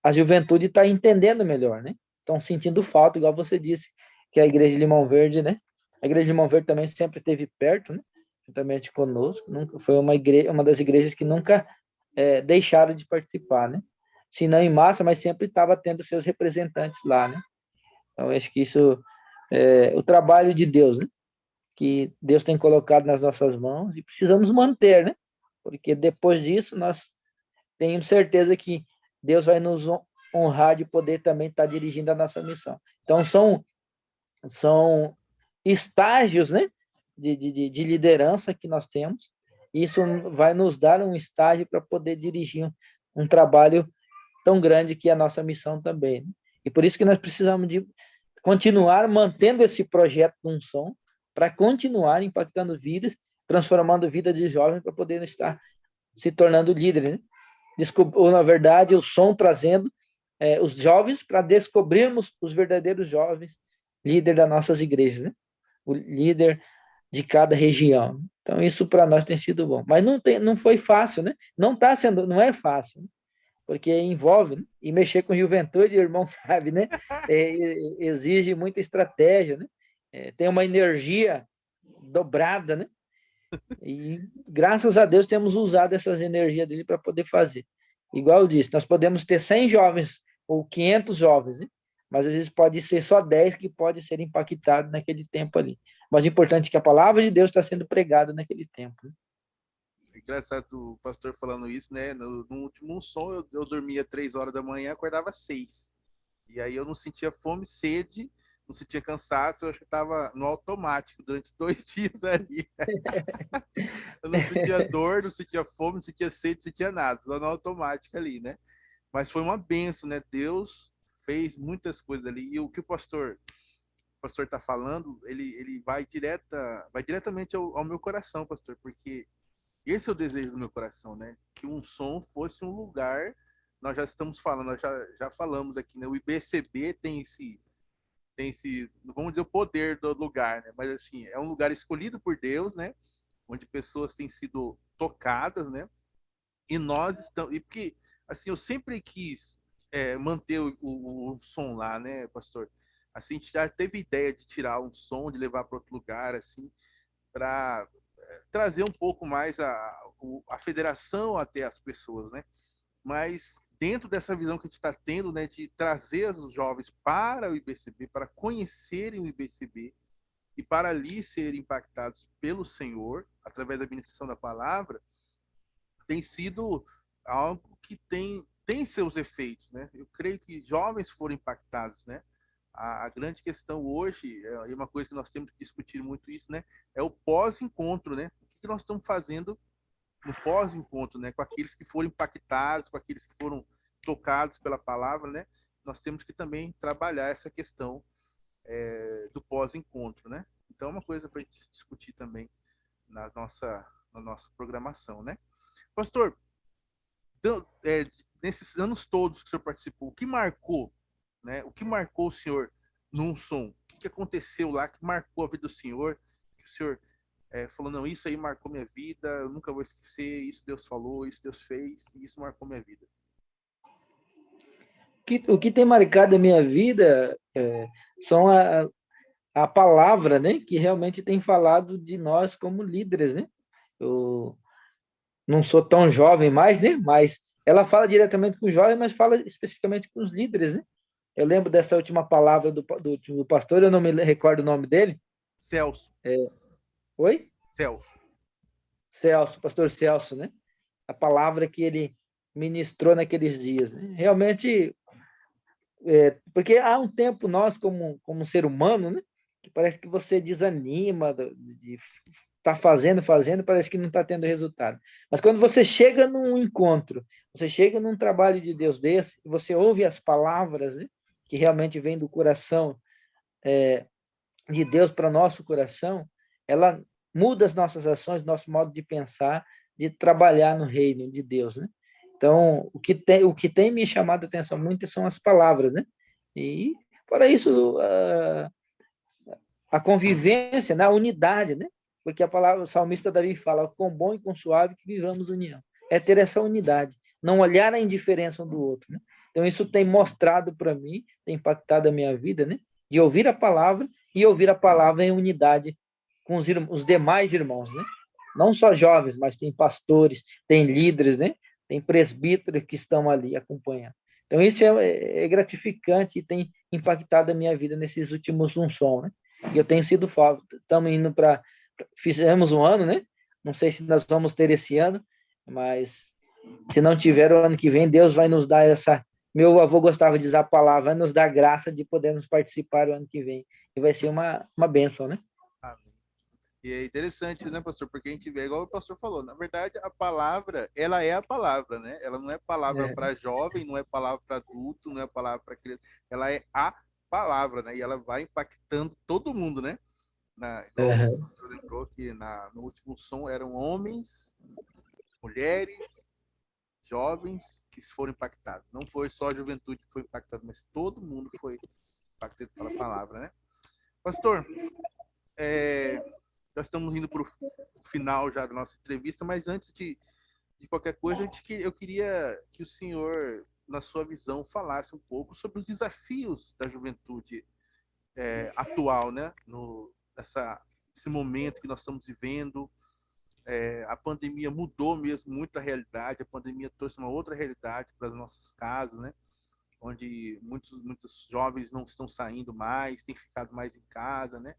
C: a juventude está entendendo melhor, né? Estão sentindo falta, igual você disse, que a igreja de Limão Verde, né? A igreja de Limão Verde também sempre esteve perto, né? Juntamente conosco. Nunca, foi uma das igrejas que nunca deixaram de participar, né? Se não em massa, mas sempre estava tendo seus representantes lá, né? Então, acho que isso é o trabalho de Deus, né? Que Deus tem colocado nas nossas mãos e precisamos manter, né? Porque depois disso nós temos certeza que Deus vai nos honrar de poder também estar dirigindo a nossa missão. Então são estágios, né? De liderança que nós temos. Isso vai nos dar um estágio para poder dirigir um trabalho tão grande que é a nossa missão também, né? E por isso que nós precisamos de continuar mantendo esse projeto de unção, para continuar impactando vidas, transformando vida de jovens, para poder estar se tornando líderes, né? Ou, na verdade, o som trazendo os jovens para descobrirmos os verdadeiros jovens, líder das nossas igrejas, né? O líder de cada região. Então, isso para nós tem sido bom. Mas não foi fácil, né? Não é fácil, né? Porque envolve, né? E mexer com juventude, o irmão sabe, né? Exige muita estratégia, né? Tem uma energia dobrada, né? E graças a Deus temos usado essas energias dele para poder fazer. Igual eu disse, nós podemos ter 100 jovens ou 500 jovens, né? Mas às vezes pode ser só 10 que pode ser impactado naquele tempo ali. Mas o importante é que a palavra de Deus está sendo pregada naquele tempo, né?
B: É engraçado o pastor falando isso, né? No último som eu dormia 3 horas da manhã, acordava 6. E aí eu não sentia fome, sede, não sentia cansaço, eu acho que estava no automático durante 2 dias ali. Eu não sentia dor, não sentia fome, não sentia sede, não sentia nada, só no automático ali, né? Mas foi uma benção, né? Deus fez muitas coisas ali. E o que o pastor está falando, ele vai diretamente ao meu coração, pastor, porque esse é o desejo do meu coração, né? Que um som fosse um lugar. Nós já estamos falando, nós já falamos aqui, né? O IBCB tem esse, vamos dizer, o poder do lugar, né? Mas assim, é um lugar escolhido por Deus, né? Onde pessoas têm sido tocadas, né? E nós estamos, e porque assim, eu sempre quis manter o som lá, né, pastor? Assim, a gente já teve ideia de tirar um som, de levar para outro lugar, assim, para trazer um pouco mais a federação até as pessoas, né? Mas dentro dessa visão que a gente está tendo, né, de trazer os jovens para o IBCB, para conhecerem o IBCB e para ali serem impactados pelo Senhor, através da ministração da palavra, tem sido algo que tem seus efeitos, né? Eu creio que jovens foram impactados, né? A grande questão hoje, é uma coisa que nós temos que discutir muito isso, né? É o pós-encontro, né? O que nós estamos fazendo no pós-encontro, né? Com aqueles que foram impactados, com aqueles que foram tocados pela palavra, né? Nós temos que também trabalhar essa questão do pós-encontro, né? Então é uma coisa para a gente discutir também na nossa programação, né? Pastor, então, nesses anos todos que o senhor participou, o que marcou, né? O que marcou o senhor num som? O que aconteceu lá que marcou a vida do senhor? Que o senhor falou, não, isso aí marcou minha vida, eu nunca vou esquecer, isso Deus falou, isso Deus fez, e isso marcou minha vida.
C: O que tem marcado a minha vida são a palavra, né, que realmente tem falado de nós como líderes, né? Eu não sou tão jovem mais, né? Mas ela fala diretamente com os jovens, mas fala especificamente com os líderes, né? Eu lembro dessa última palavra do pastor, eu não me recordo o nome dele.
B: Celso.
C: Oi?
B: Celso.
C: Celso, pastor Celso, né? A palavra que ele ministrou naqueles dias, né? Realmente, porque há um tempo nós, como ser humano, né? Que parece que você desanima de estar fazendo, parece que não está tendo resultado. Mas quando você chega num encontro, você chega num trabalho de Deus desse, você ouve as palavras, né? Que realmente vêm do coração de Deus para nosso coração, ela muda as nossas ações, nosso modo de pensar, de trabalhar no reino de Deus, né? Então, o que tem me chamado a atenção muito são as palavras, né? E, fora isso, a convivência, né? A unidade, né? Porque a palavra, o salmista Davi fala, quão bom e quão suave que vivamos união. É ter essa unidade, não olhar a indiferença um do outro, né? Então, isso tem mostrado para mim, tem impactado a minha vida, né? De ouvir a palavra e ouvir a palavra em unidade com os demais irmãos, né? Não só jovens, mas tem pastores, tem líderes, né? Tem presbíteros que estão ali acompanhando. Então, isso é gratificante e tem impactado a minha vida nesses últimos som, né? E eu tenho sido estamos indo fizemos um ano, né? Não sei se nós vamos ter esse ano, mas se não tiver o ano que vem, Deus vai nos dar meu avô gostava de usar a palavra, vai nos dar graça de podermos participar o ano que vem. E vai ser uma bênção, né?
B: Amém. E é interessante, né, pastor? Porque a gente vê, igual o pastor falou, na verdade, a palavra, ela é a palavra, né? Ela não é palavra para jovem, não é palavra para adulto, não é palavra para criança. Ela é a palavra, né? E ela vai impactando todo mundo, né? Igual o pastor lembrou que no último som eram homens, mulheres, jovens que foram impactados. Não foi só a juventude que foi impactada, mas todo mundo foi impactado pela palavra, né? Pastor, nós estamos indo para o final já da nossa entrevista, mas antes de qualquer coisa, eu queria que o senhor, na sua visão, falasse um pouco sobre os desafios da juventude atual, né? Nesse momento que nós estamos vivendo. A pandemia mudou mesmo muito a realidade, a pandemia trouxe uma outra realidade para as nossas casas, né? Onde muitos jovens não estão saindo mais, têm ficado mais em casa, né?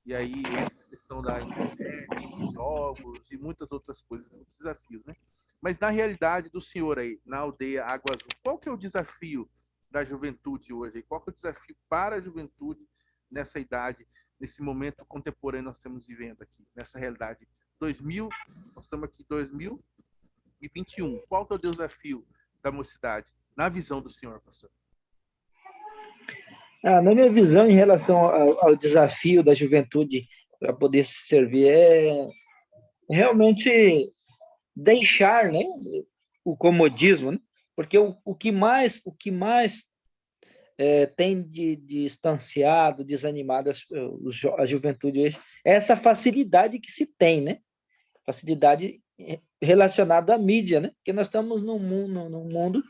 B: E aí entra a questão da internet, jogos e muitas outras coisas, muitos desafios, né? Mas na realidade do senhor aí, na aldeia Água Azul, qual que é o desafio da juventude hoje? Qual que é o desafio para a juventude nessa idade, nesse momento contemporâneo que nós estamos vivendo aqui, nessa realidade? Nós estamos aqui em 2021. Qual que é o desafio da mocidade, na visão do senhor, pastor?
C: Na minha visão, em relação ao desafio da juventude para poder se servir, é realmente deixar, né, o comodismo, né? Porque o que mais tem de distanciado, desanimado a juventude hoje é essa facilidade que se tem, né? Facilidade relacionada à mídia, né? Porque nós estamos num mundo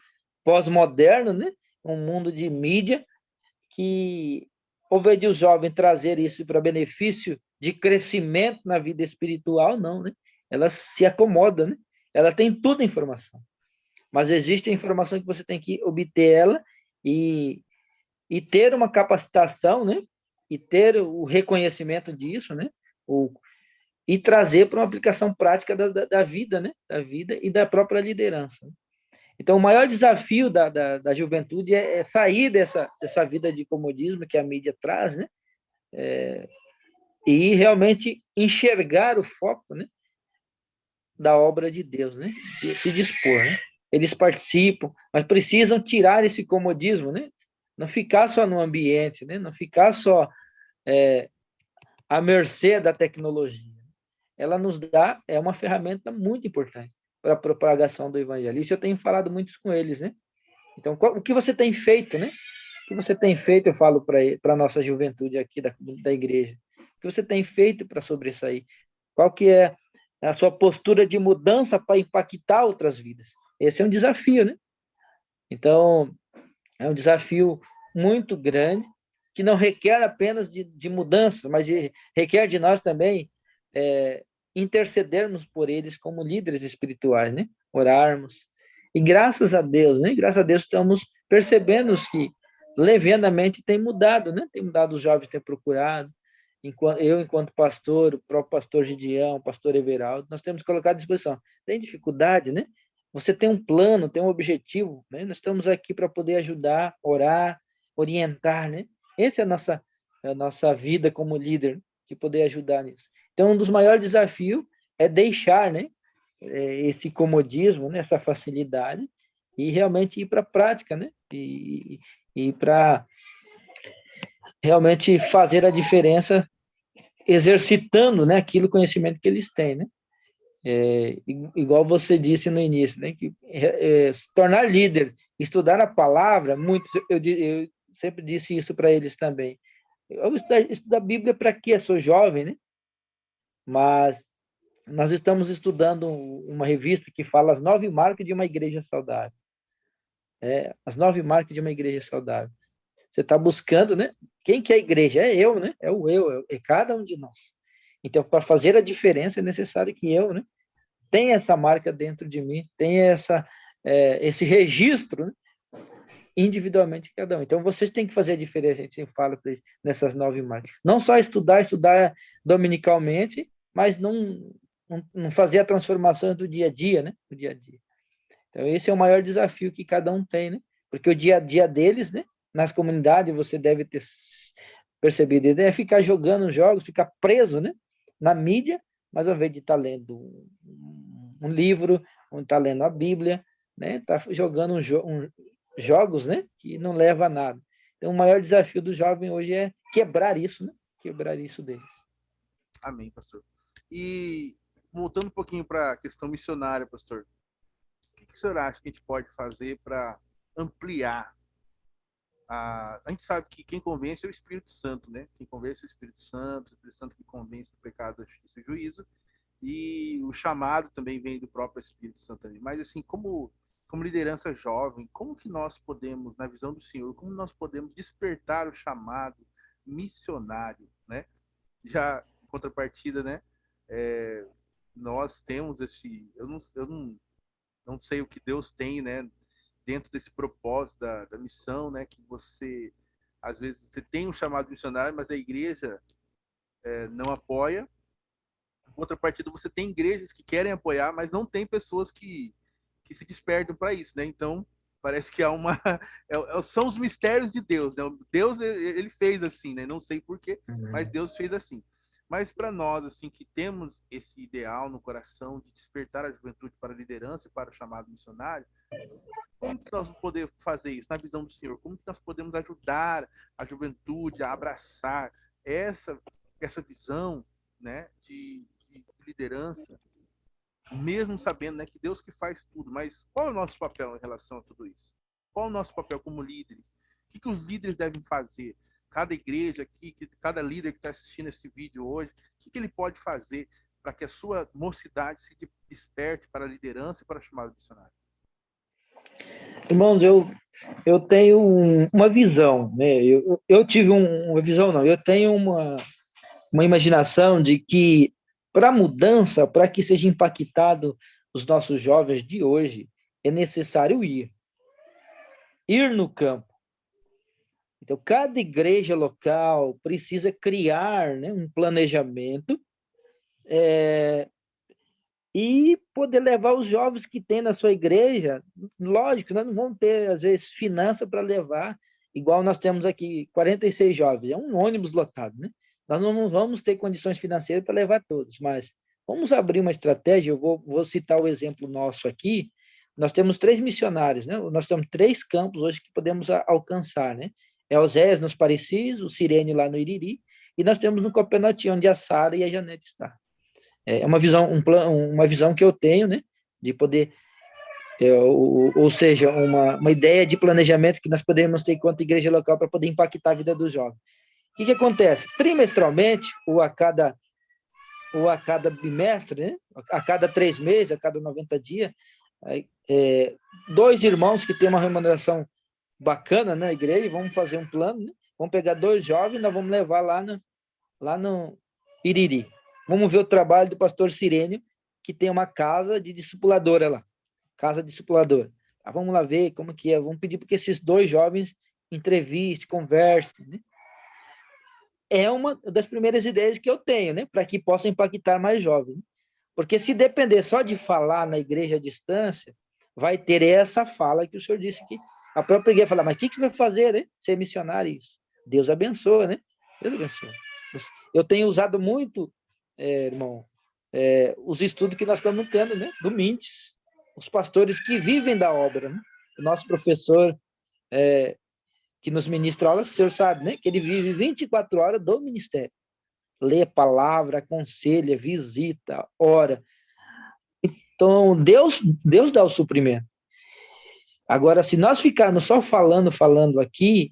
C: pós-moderno, né? Um mundo de mídia que, ao invés de o jovem trazer isso para benefício de crescimento na vida espiritual, não, né? Ela se acomoda, né? Ela tem toda a informação. mas existe a informação que você tem que obter ela e, e ter uma capacitação, né? E ter o reconhecimento disso, né? E trazer para uma aplicação prática da vida, né? Da vida e da própria liderança. Então, o maior desafio da juventude é sair dessa vida de comodismo que a mídia traz, né? E realmente enxergar o foco, né? Da obra de Deus, né? De se dispor, né? Eles participam, mas precisam tirar esse comodismo, né? Não ficar só no ambiente, né? Não ficar só à mercê da tecnologia. Ela nos dá, é uma ferramenta muito importante para a propagação do evangelho. Isso eu tenho falado muito com eles, né? Então, o que você tem feito, né? O que você tem feito, eu falo para a nossa juventude aqui da igreja. O que você tem feito para sobressair? Qual que é a sua postura de mudança para impactar outras vidas? Esse é um desafio, né? Então, é um desafio muito grande, que não requer apenas de mudança, mas requer de nós também intercedermos por eles como líderes espirituais, né? Orarmos. E graças a Deus, né? Graças a Deus estamos percebendo que levianamente tem mudado, né? Tem mudado, os jovens têm procurado. Enquanto pastor, o próprio pastor Gideão, o pastor Everaldo, nós temos colocado à disposição. Tem dificuldade, né? Você tem um plano, tem um objetivo, né? Nós estamos aqui para poder ajudar, orar, orientar, né? Essa é a nossa vida como líder, de poder ajudar nisso. Então, um dos maiores desafios é deixar, né? Esse comodismo, né? Essa facilidade, e realmente ir para a prática, né? E para realmente fazer a diferença exercitando, né, aquilo conhecimento que eles têm, né? Igual você disse no início, né, que se tornar líder, estudar a palavra, muito, eu sempre disse isso para eles também. Eu estudo a Bíblia para quê? Eu sou jovem, né? Mas nós estamos estudando uma revista que fala as 9 marcas de uma igreja saudável. As 9 marcas de uma igreja saudável. Você está buscando, né? Quem que é a igreja? É eu, né? É o eu, é cada um de nós. Então, para fazer a diferença, é necessário que eu, né, tenha essa marca dentro de mim, tenha esse registro, né, individualmente cada um. Então, vocês têm que fazer a diferença, a gente sempre fala para eles, nessas 9 marcas. Não só estudar dominicalmente, mas não fazer a transformação do dia a dia, né? Do dia a dia. Então, esse é o maior desafio que cada um tem, né? Porque o dia a dia deles, né, nas comunidades, você deve ter percebido, é ficar jogando jogos, ficar preso, né, na mídia, mas ao invés de estar lendo um livro, ou estar lendo a Bíblia, né, tá jogando jogos, né, que não leva a nada. Então, o maior desafio do jovem hoje é quebrar isso, né, quebrar isso deles.
B: Amém, pastor. E voltando um pouquinho para a questão missionária, pastor, o que o senhor acha que a gente pode fazer para ampliar? A gente sabe que quem convence é o Espírito Santo, né? Quem convence é o Espírito Santo que convence do pecado, da justiça e do juízo, e o chamado também vem do próprio Espírito Santo ali. Mas assim, como liderança jovem, como que nós podemos, na visão do Senhor, como nós podemos despertar o chamado missionário, né? Já em contrapartida, né? Nós temos eu não sei o que Deus tem, né? Dentro desse propósito da missão, né? Que você, às vezes, você tem um chamado missionário, mas a igreja não apoia. Em contrapartida, você tem igrejas que querem apoiar, mas não tem pessoas que se despertam para isso, né? Então, parece que há são os mistérios de Deus, né? Deus, ele fez assim, né? Não sei porquê, mas Deus fez assim. Mas para nós, assim, que temos esse ideal no coração de despertar a juventude para a liderança e para o chamado missionário, como que nós podemos fazer isso na visão do Senhor? Como que nós podemos ajudar a juventude a abraçar essa visão, né, de liderança, mesmo sabendo, né, que Deus que faz tudo, mas qual é o nosso papel em relação a tudo isso? Qual é o nosso papel como líderes? O que os líderes devem fazer? Cada igreja aqui, cada líder que está assistindo esse vídeo hoje, o que ele pode fazer para que a sua mocidade se desperte para a liderança e para o chamado missionário?
C: Irmãos, eu tenho uma visão, né? Eu tive uma visão, não, eu tenho uma imaginação de que para a mudança, para que seja impactado os nossos jovens de hoje, é necessário ir no campo. Então, cada igreja local precisa criar, né, um planejamento e poder levar os jovens que tem na sua igreja. Lógico, nós não vamos ter, às vezes, finança para levar, igual nós temos aqui 46 jovens, é um ônibus lotado, né? Nós não vamos ter condições financeiras para levar todos, mas vamos abrir uma estratégia. Eu vou citar o exemplo nosso aqui. Nós temos 3 missionários, né? Nós temos 3 campos hoje que podemos alcançar, né? É Oséias nos Parecis, o Cirene lá no Iriri, e nós temos no Copenhague, onde a Sara e a Janete estão. É uma visão, uma visão que eu tenho, né? De poder, ou seja, uma ideia de planejamento que nós podemos ter enquanto igreja local para poder impactar a vida dos jovens. O que acontece? Trimestralmente, ou a cada bimestre, né? A cada 3 meses, a cada 90 dias, 2 irmãos que têm uma remuneração bacana na igreja, vamos fazer um plano, né? Vamos pegar 2 jovens, nós vamos levar lá no Iriri. Vamos ver o trabalho do pastor Cirênio, que tem uma casa de discipuladora lá. Casa discipuladora. Vamos lá ver como que é. Vamos pedir para que esses 2 jovens entrevistem, conversem, né? É uma das primeiras ideias que eu tenho, né? Para que possa impactar mais jovens. Porque se depender só de falar na igreja à distância, vai ter essa fala que o senhor disse que a própria igreja fala, mas o que você vai fazer, né? Ser missionário, isso. Deus abençoa, né? Deus abençoa. Eu tenho usado muito, irmão, os estudos que nós estamos tendo, né? Do Mintes, os pastores que vivem da obra, né? O nosso professor que nos ministra aula, o senhor sabe, né? Que ele vive 24 horas do ministério. Lê a palavra, aconselha, visita, ora. Então, Deus dá o suprimento. Agora, se nós ficarmos só falando aqui,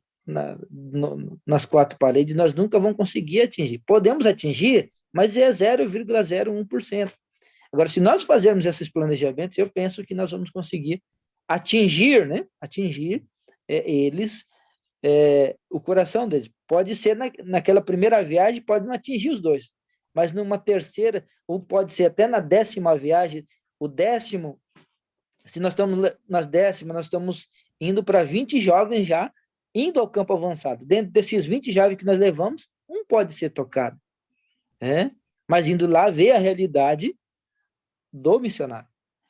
C: nas 4 paredes, nós nunca vamos conseguir atingir. Podemos atingir, mas é 0,01%. Agora, se nós fazermos esses planejamentos, eu penso que nós vamos conseguir atingir, né? Eles, o coração deles. Pode ser naquela primeira viagem, pode não atingir os 2, mas numa terceira, ou pode ser até na 10ª viagem, o 10º, se nós estamos nas 10ª, nós estamos indo para 20 jovens já, indo ao campo avançado. Dentro desses 20 jovens que nós levamos, um pode ser tocado. Mas indo lá ver a realidade do missionário.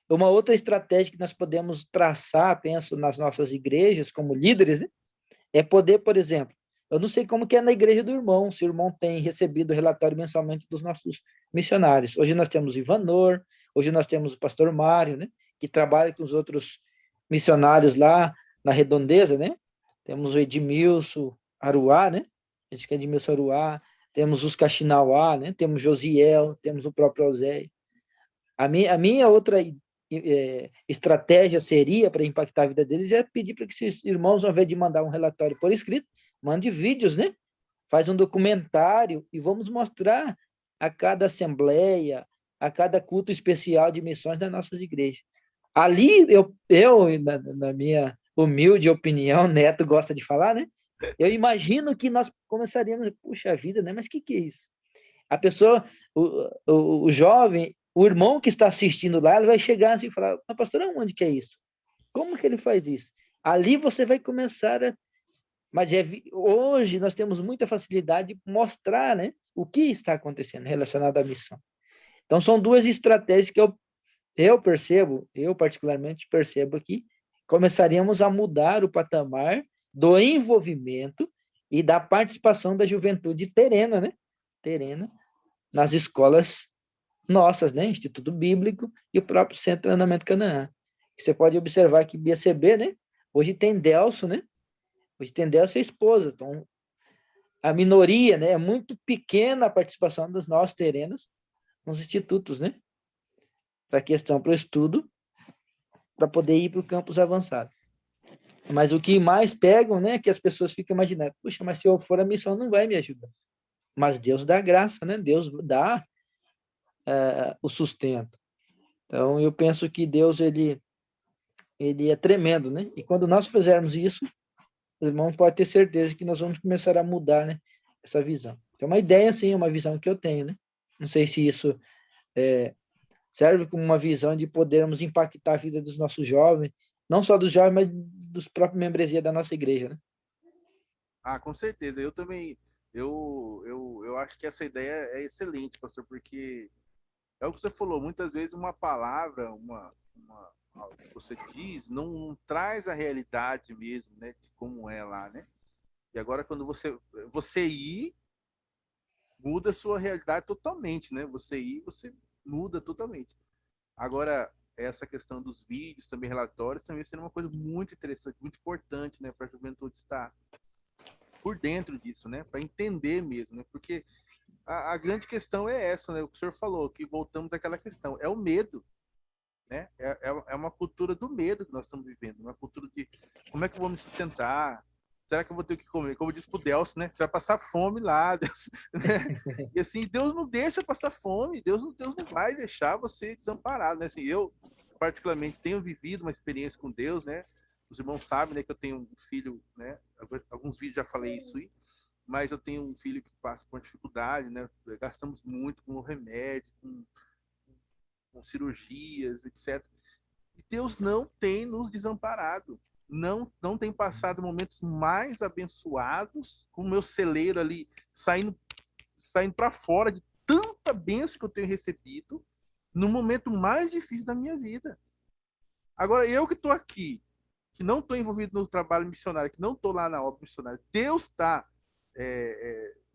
C: Uma outra estratégia que nós podemos traçar, penso, nas nossas igrejas, como líderes, né? É poder, por exemplo, eu não sei como que é na igreja do irmão, se o irmão tem recebido o relatório mensalmente dos nossos missionários. Hoje nós temos o Ivanor, hoje nós temos o pastor Mário, né? Que trabalha com os outros missionários lá na redondeza, né? Temos o Edmilson Aruá, né? Esse que é Edmilson Aruá, temos os Caxinauá, né? Temos Josiel, temos o próprio Oséia. A minha outra estratégia seria para impactar a vida deles é pedir para que esses irmãos, ao invés de mandar um relatório por escrito, mande vídeos, né? Faz um documentário e vamos mostrar a cada assembleia, a cada culto especial de missões das nossas igrejas. Ali, eu na minha humilde opinião, Neto gosta de falar, né? Eu imagino que nós começaríamos, puxa vida, né? Mas o que é isso? A pessoa, o jovem, o irmão que está assistindo lá, ele vai chegar assim e falar, mas pastor, onde que é isso? Como que ele faz isso? Ali você vai começar a... Mas hoje nós temos muita facilidade de mostrar, né, o que está acontecendo relacionado à missão. Então, são 2 estratégias que eu percebo, eu particularmente percebo que começaríamos a mudar o patamar do envolvimento e da participação da juventude terrena, né? Terrena, nas escolas nossas, né? Instituto Bíblico e o próprio Centro de Treinamento Canaã. Você pode observar que BCB, né? Hoje tem Delso, né? Hoje tem Delso e a esposa. Então, a minoria, né? É muito pequena a participação dos nossos terrenos nos institutos, né? Para a questão, para o estudo, para poder ir para o campus avançado. Mas o que mais pegam, né? É que as pessoas ficam imaginando, puxa, mas se eu for a missão não vai me ajudar. Mas Deus dá graça, né? Deus dá o sustento. Então, eu penso que Deus, ele é tremendo, né? E quando nós fizermos isso, o irmão pode ter certeza que nós vamos começar a mudar, né? Essa visão. Então, uma ideia, assim, uma visão que eu tenho, né? Não sei se isso serve como uma visão de podermos impactar a vida dos nossos jovens, não só dos jovens, mas dos próprios membresia da nossa igreja, né?
B: Ah, com certeza. Eu também, eu acho que essa ideia é excelente, pastor, porque é o que você falou, muitas vezes uma palavra, algo que você diz, não traz a realidade mesmo, né, de como é lá, né? E agora quando você ir, muda a sua realidade totalmente, né? Você ir, você muda totalmente. Agora, essa questão dos vídeos, também relatórios, também sendo uma coisa muito interessante, muito importante, né, para a juventude estar por dentro disso, né, para entender mesmo, né? Porque a grande questão é essa, né? O que o senhor falou, que voltamos àquela questão, é o medo, né? É uma cultura do medo que nós estamos vivendo, uma cultura de como é que eu vou me sustentar? Será que eu vou ter o que comer? Como disse pro Delcio, né? Você vai passar fome lá, Deus, né? E assim, Deus não deixa passar fome, Deus não vai deixar você desamparado, né? Assim, eu, particularmente, tenho vivido uma experiência com Deus, né? Os irmãos sabem, né, que eu tenho um filho, né? Alguns vídeos já falei isso aí, mas eu tenho um filho que passa por dificuldade, né? Gastamos muito com remédio, com cirurgias, etc. E Deus não tem nos desamparado. Não tem passado momentos mais abençoados, com o meu celeiro ali saindo para fora de tanta bênção que eu tenho recebido no momento mais difícil da minha vida. Agora, eu que estou aqui, que não estou envolvido no trabalho missionário, que não estou lá na obra missionária, Deus está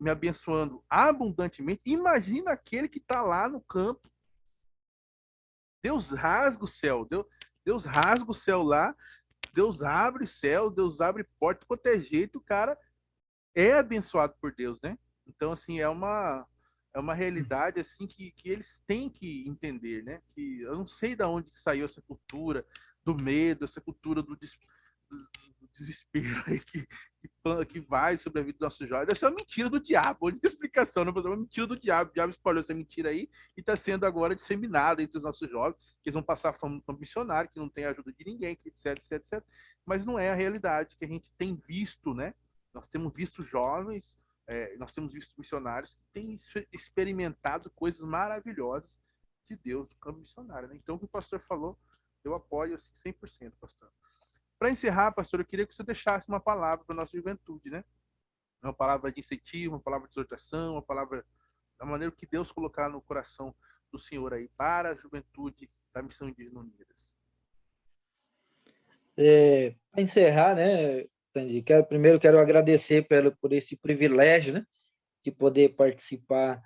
B: me abençoando abundantemente. Imagina aquele que está lá no campo. Deus rasga o céu, Deus rasga o céu lá, Deus abre céu, Deus abre porta de qualquer jeito, o cara é abençoado por Deus, né? Então, assim, é uma realidade assim que eles têm que entender, né? Que eu não sei de onde saiu essa cultura do medo, essa cultura do desespero aí que vai sobre a vida dos nossos jovens. Essa é uma mentira do diabo, a única explicação, não é uma mentira do diabo. O diabo espalhou essa mentira aí e está sendo agora disseminada entre os nossos jovens, que eles vão passar fome para missionário, que não tem ajuda de ninguém, que etc, etc, etc. Mas não é a realidade que a gente tem visto, né? Nós temos visto jovens, nós temos visto missionários que têm experimentado coisas maravilhosas de Deus no campo missionário, né? Então, o que o pastor falou, eu apoio assim, 100%, pastor. Para encerrar, pastor, eu queria que você deixasse uma palavra para a nossa juventude, né? Uma palavra de incentivo, uma palavra de exortação, uma palavra da maneira que Deus colocar no coração do Senhor aí para a juventude da Missão Indígena Unidas.
C: Para encerrar, né, Tandy, primeiro quero agradecer por esse privilégio, né, de poder participar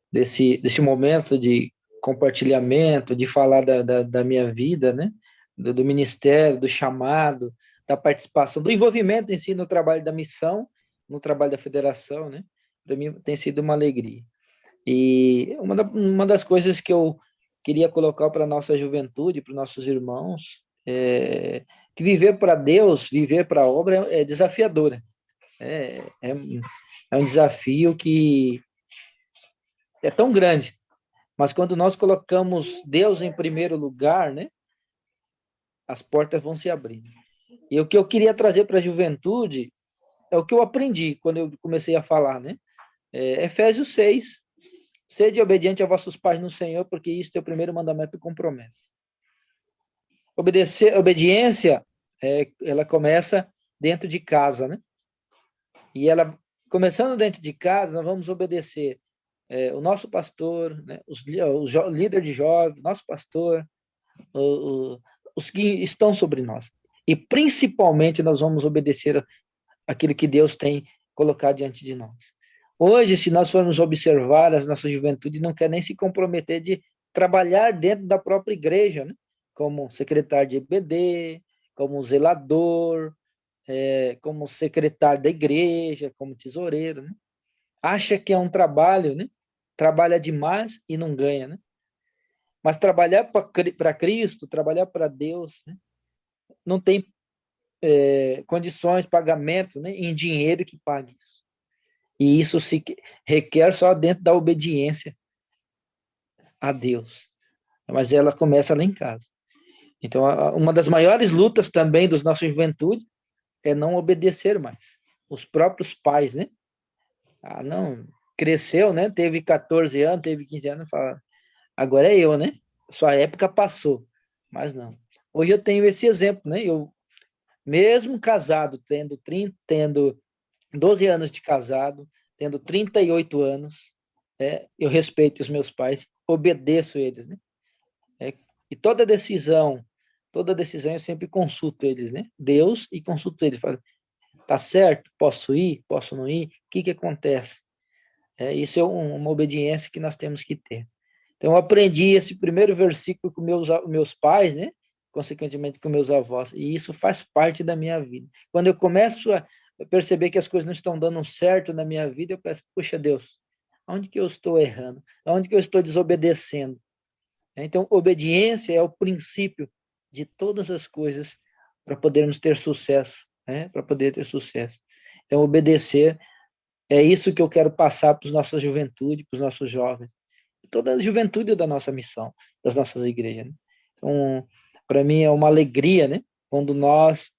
C: desse momento de compartilhamento, de falar da minha vida, né, do ministério, do chamado, da participação, do envolvimento em si no trabalho da missão, no trabalho da federação, né, para mim tem sido uma alegria. E uma das coisas que eu queria colocar para a nossa juventude, para os nossos irmãos, que viver para Deus, viver para a obra é desafiadora. É um desafio que é tão grande, mas quando nós colocamos Deus em primeiro lugar, né, as portas vão se abrindo. E o que eu queria trazer para a juventude é o que eu aprendi quando eu comecei a falar, né? Efésios 6, sede obediente a vossos pais no Senhor, porque isto é o primeiro mandamento com promessa. Obediência, ela começa dentro de casa, né? E ela, começando dentro de casa, nós vamos obedecer o nosso pastor, né? Os líderes de jovens, nosso pastor, os que estão sobre nós. E, principalmente, nós vamos obedecer aquilo que Deus tem colocado diante de nós. Hoje, se nós formos observar, a nossa juventude não quer nem se comprometer de trabalhar dentro da própria igreja, né? Como secretário de EBD, como zelador, como secretário da igreja, como tesoureiro, né? Acha que é um trabalho, né? Trabalha demais e não ganha, né? Mas trabalhar para Cristo, trabalhar para Deus, né? Não tem condições, pagamento, né? Em dinheiro que pague isso. E isso se requer só dentro da obediência a Deus. Mas ela começa lá em casa. Então, uma das maiores lutas também dos nossos juventude é não obedecer mais. Os próprios pais, né? Não, cresceu, né? Teve 14 anos, teve 15 anos, fala, Agora é eu, né? Sua época passou, mas não. Hoje eu tenho esse exemplo, né? Eu, mesmo casado, tendo 12 anos de casado, tendo 38 anos, eu respeito os meus pais, obedeço eles, né? É, e toda decisão eu sempre consulto eles, né? Deus, e consulto eles. Falo, tá certo? Posso ir? Posso não ir? O que que acontece? Isso é uma obediência que nós temos que ter. Então, eu aprendi esse primeiro versículo com meus pais, né? Consequentemente com meus avós, e isso faz parte da minha vida. Quando eu começo a perceber que as coisas não estão dando certo na minha vida, eu peço, puxa Deus, onde que eu estou errando? Onde que eu estou desobedecendo? Então, obediência é o princípio de todas as coisas para podermos ter sucesso, né? Para poder ter sucesso. Então, obedecer é isso que eu quero passar para os nossa juventude, para os nossos jovens, toda a juventude da nossa missão, das nossas igrejas, né? Então, para mim é uma alegria, né? Quando nós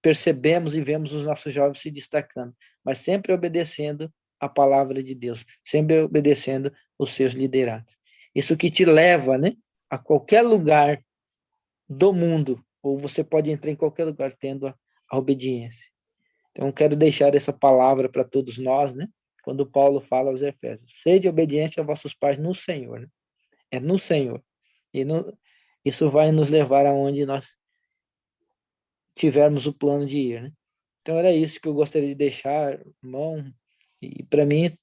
C: percebemos e vemos os nossos jovens se destacando, mas sempre obedecendo a palavra de Deus, sempre obedecendo os seus liderados. Isso que te leva, né, a qualquer lugar do mundo, ou você pode entrar em qualquer lugar tendo a obediência. Então, quero deixar essa palavra para todos nós, né? Quando Paulo fala aos Efésios, sede obediente a vossos pais no Senhor, né? É no Senhor. E isso vai nos levar aonde nós tivermos o plano de ir, né? Então, era isso que eu gostaria de deixar, irmão. E para mim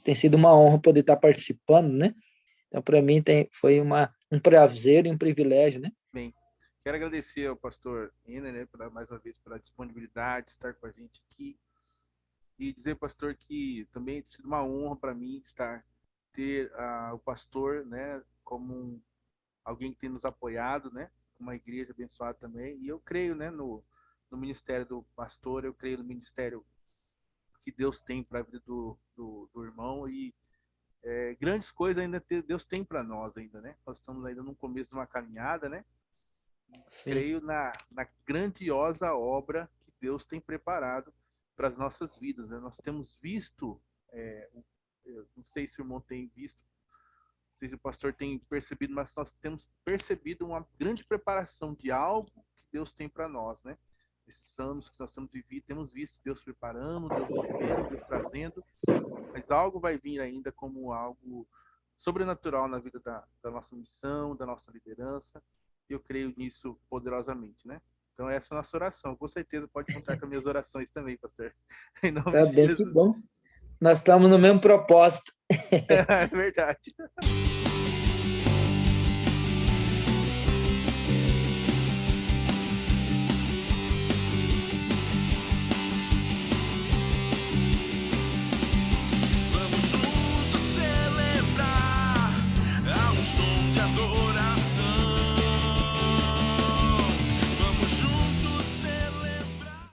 C: tem sido uma honra poder estar participando, né? Então, para mim foi um prazer e um privilégio, né?
B: Bem, quero agradecer ao pastor Iner, né, mais uma vez pela disponibilidade de estar com a gente aqui e dizer, pastor, que também tem sido uma honra para mim ter o pastor, né, como alguém que tem nos apoiado, né, uma igreja abençoada também. E eu creio, né, no ministério do pastor, eu creio no ministério que Deus tem para a vida do irmão e grandes coisas ainda Deus tem para nós ainda, né? Nós estamos ainda no começo de uma caminhada, né?
C: Sim.
B: Creio na grandiosa obra que Deus tem preparado para as nossas vidas, né? Nós temos visto, não sei se o irmão tem visto, não sei se o pastor tem percebido, mas nós temos percebido uma grande preparação de algo que Deus tem para nós, né? Esses anos que nós temos vivido, temos visto Deus preparando, Deus movendo, Deus trazendo, mas algo vai vir ainda como algo sobrenatural na vida da nossa missão, da nossa liderança, e eu creio nisso poderosamente, né? Então essa é a nossa oração. Com certeza pode contar com as minhas orações também, pastor. Em nome
C: Tá
B: de
C: bem, que
B: Jesus.
C: bom. Nós estamos no mesmo propósito.
B: É verdade.